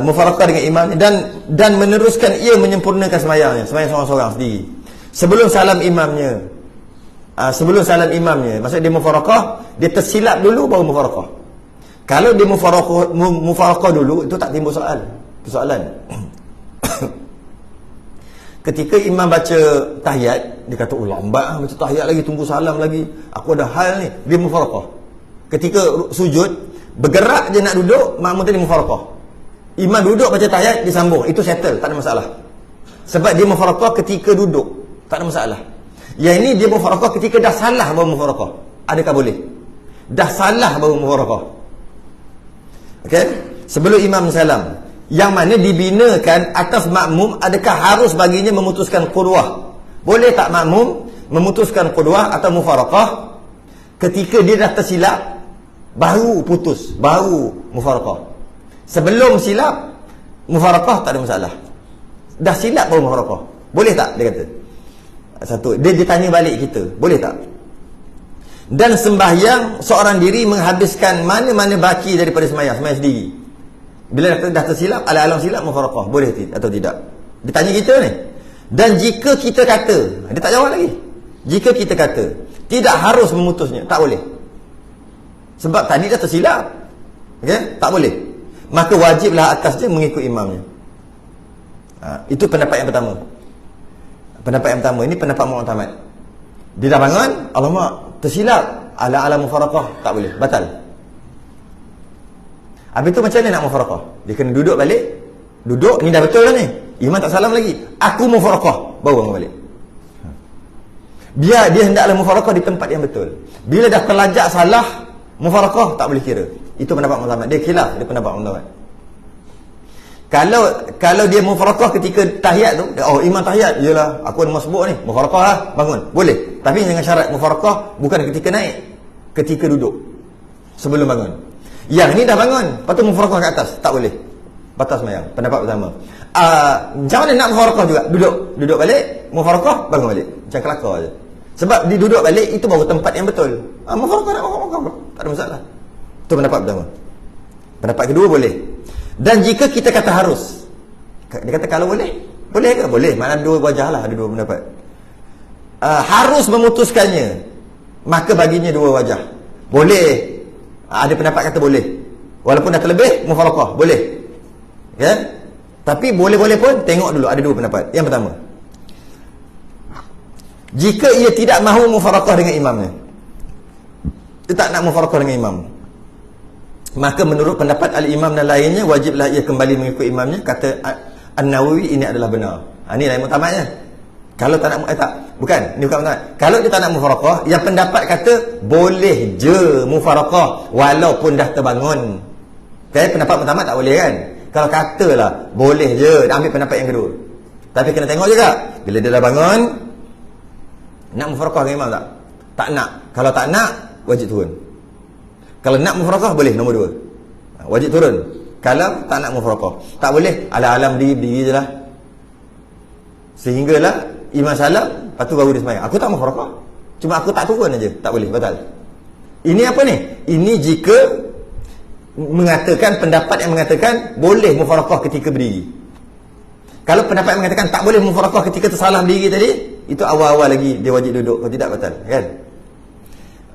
Mufarakah dengan imamnya dan meneruskan ia menyempurnakan sembahyangnya, sembahyang seorang-seorang sendiri. Sebelum salam imamnya, maksud dia mufarakah, dia tersilap dulu baru mufarakah. Kalau dia mufarakah dulu, itu tak timbul persoalan. Ketika imam baca tahiyat, dia kata, lambat baca tahiyat lagi, tunggu salam lagi, aku ada hal ni. Dia mufarakah. Ketika sujud, bergerak je nak duduk, makmum tadi mufarakah. Imam duduk baca tahiyat, dia sambung, itu settle, tak ada masalah. Sebab dia mufarakah ketika duduk, tak ada masalah. Yang ini dia mufarakah ketika dah salah baru mufarakah. Adakah boleh? Dah salah baru mufarakah. Okey? Sebelum imam salam, yang mana dibinakan atas makmum, adakah harus baginya memutuskan qudwah? Boleh tak makmum memutuskan qudwah atau mufarakah ketika dia dah tersilap, baru putus, baru mufarakah? Sebelum silap, mufarakah tak ada masalah. Dah silap baru mufarakah, boleh tak? Dia kata satu, dia tanya balik kita, boleh tak? Dan sembahyang seorang diri menghabiskan mana-mana baki daripada sembahyang sendiri. Bila dah tersilap, alam silap, mufarakah boleh atau tidak? Dia tanya kita ni. Dan jika kita kata, dia tak jawab lagi, jika kita kata tidak harus memutusnya, tak boleh, sebab tadi dah tersilap, okay? Tak boleh, maka wajiblah atasnya mengikut imamnya. Itu pendapat yang pertama. Pendapat yang pertama ini pendapat mu'tamad. Dia dah bangun, alamak tersilap, ala mufaraqah, tak boleh, batal. Habis tu macam mana nak mufaraqah? Dia kena duduk balik. Duduk, ni dah betul lah ni. Imam tak salam lagi. Aku mufaraqah, baru bangun balik. Biar dia hendaklah mufaraqah di tempat yang betul. Bila dah terlajak salah, mufaraqah tak boleh kira. Itu pendapat Muhammad. Dia khilaf, dia pendapat Muhammad. Kalau dia mufaraqah ketika tahiyat tu, oh imam tahiyat, yalah aku ada masbuk ni, mufaraqah lah, bangun. Boleh. Tapi dengan syarat mufaraqah bukan ketika naik, ketika duduk. Sebelum bangun. Yang ni dah bangun, lepas tu mufaraqah kat atas, tak boleh. Batas sembahyang. Pendapat pertama. Macam mana nak mufaraqah juga? Duduk balik, mufaraqah, bangun balik. Macam kelakar je. Sebab dia duduk balik, itu baru tempat yang betul. Mufaraqah nak mufaraqah, tak ada masalah. Itu pendapat pertama. Pendapat kedua boleh. Dan jika kita kata harus, dia kata kalau boleh ke? Boleh. Mana dua wajah lah, ada dua pendapat. Harus memutuskannya, maka baginya dua wajah. Boleh. Ada pendapat kata boleh. Walaupun dah terlebih, mufaraqah, boleh. Ya? Tapi boleh-boleh pun, tengok dulu, ada dua pendapat. Yang pertama, jika ia tidak mahu mufaraqah dengan imamnya, dia tak nak mufaraqah dengan imam, maka menurut pendapat al-imam dan lainnya, wajiblah ia kembali mengikut imamnya. Kata An-Nawawi, ini adalah benar. Ini lain muktamadnya. Kalau tak nak, bukan, ini bukan muktamad. Kalau dia tak nak mufaraqah, yang pendapat kata boleh je mufaraqah walaupun dah terbangun. Okay, pendapat muktamad tak boleh kan? Kalau katalah boleh je, ambil pendapat yang kedua. Tapi kena tengok juga, bila dia dah bangun, nak mufaraqah dengan imam tak? Tak nak. Kalau tak nak, wajib turun. Kalau nak mufaraqah, boleh, nombor dua, wajib turun. Kalau tak nak mufaraqah, tak boleh, alam berdiri je lah, sehinggalah imam salam, lepas tu baru dia sembahyang. Aku tak mufaraqah, cuma aku tak turun aja, tak boleh, batal. Ini apa ni? Ini jika mengatakan pendapat yang mengatakan boleh mufaraqah ketika berdiri. Kalau pendapat yang mengatakan tak boleh mufaraqah ketika tersalah berdiri tadi, itu awal-awal lagi dia wajib duduk, kalau tidak batal, kan?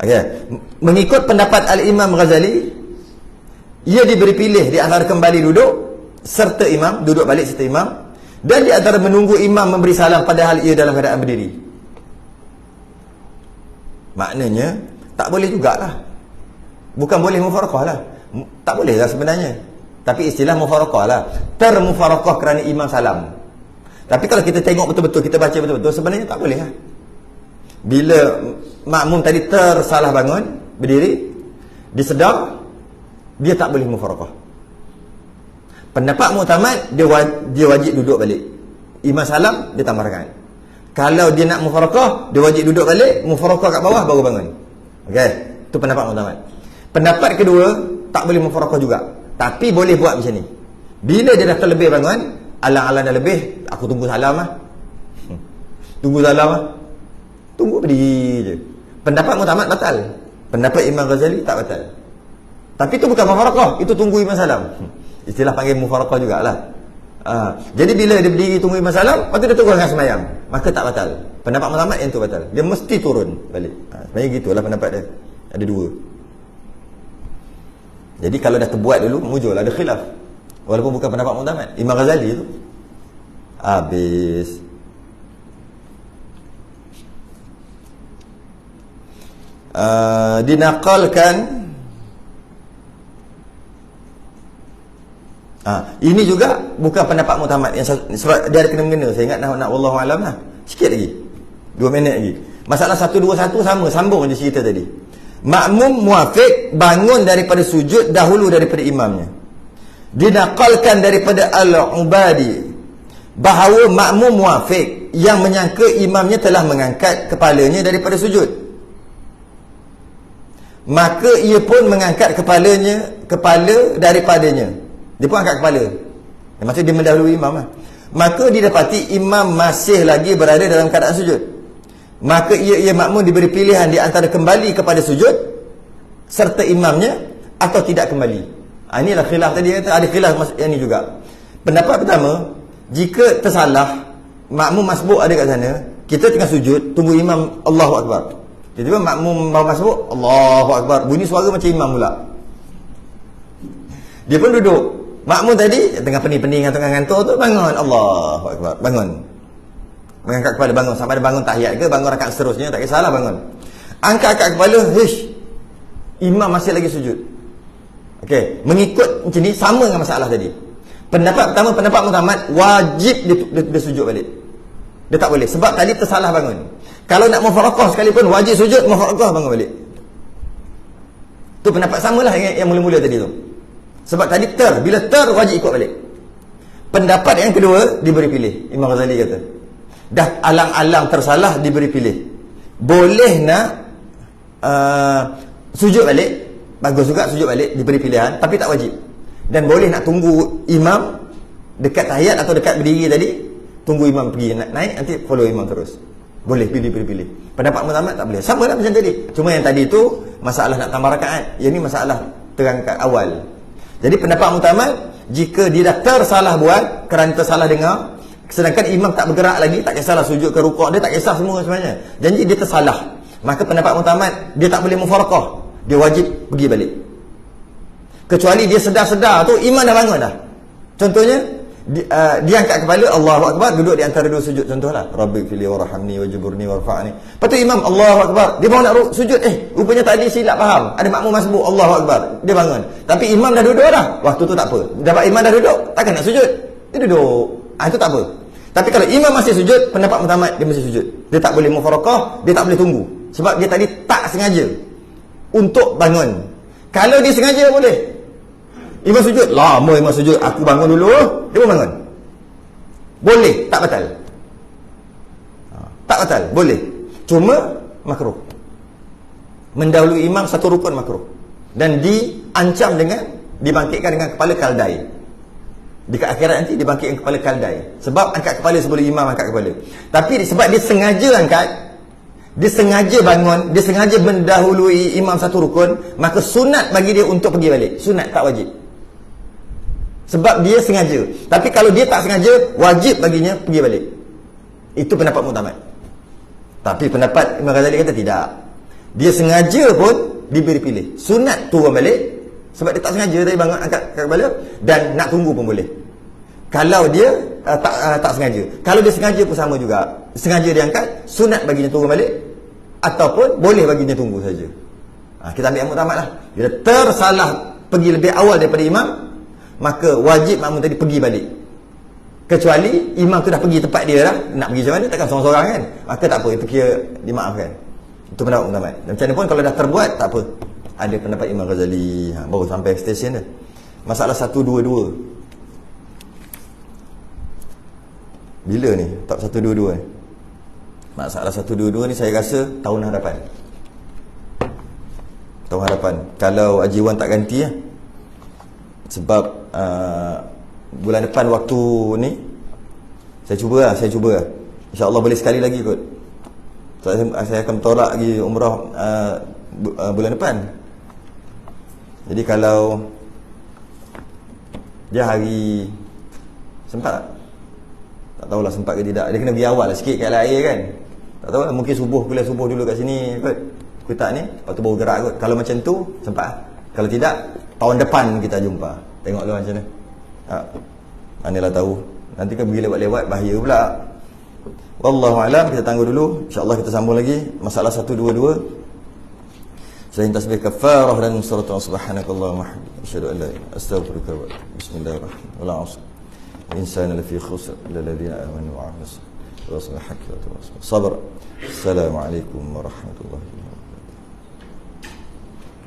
Okay. Mengikut pendapat Al-Imam Ghazali, ia diberi pilih di antara kembali duduk serta imam, duduk balik serta imam, dan di antara menunggu imam memberi salam padahal ia dalam keadaan berdiri. Maknanya tak boleh jugalah. Bukan boleh mufaraqah lah, tak boleh lah sebenarnya. Tapi istilah mufaraqah lah, termufaraqah kerana imam salam. Tapi kalau kita tengok betul-betul, kita baca betul-betul, sebenarnya tak boleh lah. Bila makmum tadi tersalah bangun, berdiri, disedar, dia tak boleh mufaraqah. Pendapat muktamad, dia wajib duduk balik. Imam salam, dia tambah rakaat. Kalau dia nak mufaraqah, dia wajib duduk balik, mufaraqah kat bawah, baru bangun. Okey, itu pendapat muktamad. Pendapat kedua, tak boleh mufaraqah juga, tapi boleh buat macam ni. Bila dia dah terlebih bangun, alang-alang dah lebih, aku tunggu salam lah. Tunggu salam lah. Tunggu berdiri je. Pendapat muktamad batal. Pendapat Imam Ghazali tak batal. Tapi itu bukan mufaraqah, itu tunggu imam salam. Istilah panggil mufaraqah jugalah. Jadi bila dia berdiri tunggu imam salam, lepas tu dia tunggu dengan sembahyang, maka tak batal. Pendapat muktamad yang tu batal. Dia mesti turun balik. Sebenarnya gitulah pendapat dia. Ada dua. Jadi kalau dah terbuat dulu, muncul ada khilaf. Walaupun bukan pendapat muktamad. Imam Ghazali tu habis. Dinakalkan, ini juga bukan pendapat muktamad. Yang sebab dia ada kena-mengena. Saya ingat nak wallahu alam lah. Sikit lagi, 2 minit lagi. Masalah 121 sama, sambung je cerita tadi. Makmum muafiq bangun daripada sujud dahulu daripada imamnya. Dinakalkan daripada Al-Ubadi bahawa makmum muafiq yang menyangka imamnya telah mengangkat kepalanya daripada sujud, maka ia pun mengangkat kepala daripadanya. Dia pun angkat kepala. Maksudnya dia mendahului imam lah. Maka didapati imam masih lagi berada dalam keadaan sujud. Maka ia makmum diberi pilihan di antara kembali kepada sujud serta imamnya atau tidak kembali. Inilah khilaf tadi, ada khilaf yang ni juga. Pendapat pertama, jika tersalah, makmum masbuk ada kat sana, kita tengah sujud, tunggu imam Allahu Akbar. Tiba-tiba makmum bawa masbuk, Allahu Akbar, bunyi suara macam imam pula. Dia pun duduk. Makmum tadi tengah pening-pening atau tengah ngantuk tu, bangun, Allahu Akbar, bangun. Mengangkat kepala, bangun. Sampai dia bangun tahiyat ke, bangun rakaat seterusnya, tak kisahlah bangun. Angkat kepala, hish, imam masih lagi sujud. Okey, mengikut macam ni sama dengan masalah tadi. Pendapat pertama, pendapat Muhammad, wajib dia sujud balik. Dia tak boleh sebab tadi tersalah bangun. Kalau nak mufaraqah sekalipun wajib sujud, mufaraqah bangun balik. Tu pendapat samalah yang mula-mula tadi tu. Sebab tadi bila wajib ikut balik. Pendapat yang kedua diberi pilih. Imam Ghazali kata, dah alang-alang tersalah diberi pilih. Boleh nak sujud balik, bagus juga sujud balik, diberi pilihan, tapi tak wajib. Dan boleh nak tunggu imam dekat tahiyat atau dekat berdiri tadi, tunggu imam pergi naik, nanti follow imam terus. Boleh pilih. Pendapat Muhammad tak boleh. Sama lah macam tadi. Cuma yang tadi tu masalah nak tambah rakaat. Yang ni masalah terangkat awal. Jadi pendapat Muhammad, jika dia dah tersalah buat kerana tersalah dengar, sedangkan imam tak bergerak lagi, tak kisahlah sujud ke rukuk, dia tak kisah semua sebenarnya. Janji dia tersalah, maka pendapat Muhammad, dia tak boleh mufaraqah. Dia wajib pergi balik. Kecuali dia sedar-sedar tu imam dah bangun dah. Contohnya dia angkat kepala, Allahu Akbar, duduk di antara dua sujud, contohlah Rabbi fili warhamni wajburni warfa'ni. Lepas tu imam Allahu Akbar, dia baru nak sujud, rupanya tadi silap faham, ada makmum masbuk, Allahu Akbar, dia bangun. Tapi imam dah duduk dah, waktu tu tak apa. Dapat imam dah duduk, takkan nak sujud, dia duduk, itu tak apa. Tapi kalau imam masih sujud, pendapat Muhammad, dia masih sujud. Dia tak boleh mufaraqah, dia tak boleh tunggu. Sebab dia tadi tak sengaja untuk bangun. Kalau dia sengaja boleh. Imam sujud, lama imam sujud, aku bangun dulu, dia pun bangun. Boleh, tak batal. Tak batal, boleh. Cuma makruh. Mendahului imam satu rukun makruh. Dan diancam dengan dibangkitkan dengan kepala kaldai. Dekat akhirat nanti dibangkitkan kepala kaldai. Sebab angkat kepala sebelum imam angkat kepala. Tapi sebab dia sengaja angkat, dia sengaja bangun, dia sengaja mendahului imam satu rukun, maka sunat bagi dia untuk pergi balik. Sunat, tak wajib. Sebab dia sengaja. Tapi kalau dia tak sengaja, wajib baginya pergi balik. Itu pendapat Muhammad. Tapi pendapat Imam Ghazali kata tidak. Dia sengaja pun diberi pilih. Sunat turun balik sebab dia tak sengaja tadi bangun angkat kepala, dan nak tunggu pun boleh. Kalau dia tak sengaja. Kalau dia sengaja pun sama juga. Sengaja dia angkat, sunat baginya turun balik, ataupun boleh baginya tunggu saja. Kita ambil yang Muhammad lah. Bila tersalah pergi lebih awal daripada imam, maka wajib makmum tadi pergi balik. Kecuali imam tu dah pergi tempat dia dah, nak pergi macam mana, takkan seorang-seorang kan, maka tak apa, itu kira dimaafkan. Itu pendapat Muhammad. Dan macam mana pun kalau dah terbuat, tak apa. Ada pendapat Imam Ghazali, baru sampai stesen dah. Masalah 122. Bila ni? Tak 122 ni. Masalah 122 ni saya rasa tahun hadapan. Tahun hadapan. Kalau Haji Wan tak ganti lah. Sebab bulan depan waktu ni saya cuba lah. InsyaAllah boleh sekali lagi kot. Saya akan tolak lagi umrah bulan depan. Jadi kalau dia hari sempat tak tahulah sempat ke tidak. Dia kena pergi awal lah sikit kat air kan. Tak tahulah, mungkin kuliah subuh dulu kat sini kot. Kuitak ni, lepas tu baru gerak kot. Kalau macam tu sempat. Kalau tidak, tahun depan kita jumpa. Tengok lu macam mana. Manalah tahu. Nanti kan pergi lewat-lewat bahaya pula. Wallahu alam, kita tangguh dulu. InsyaAllah kita sambung lagi masalah 122. Selain tasbih kafarah dan salatu subhanakallahumma asyhadu an la ilaha illa anta astaghfiruka wa atubu ilaik. Bismillahirrahmanirrahim. Wal 'asr. Al-insanu lafi khusr illa alladhina amanu wa 'amilus salihati wa tawasaw bis sabr. Assalamualaikum warahmatullahi wabarakatuh.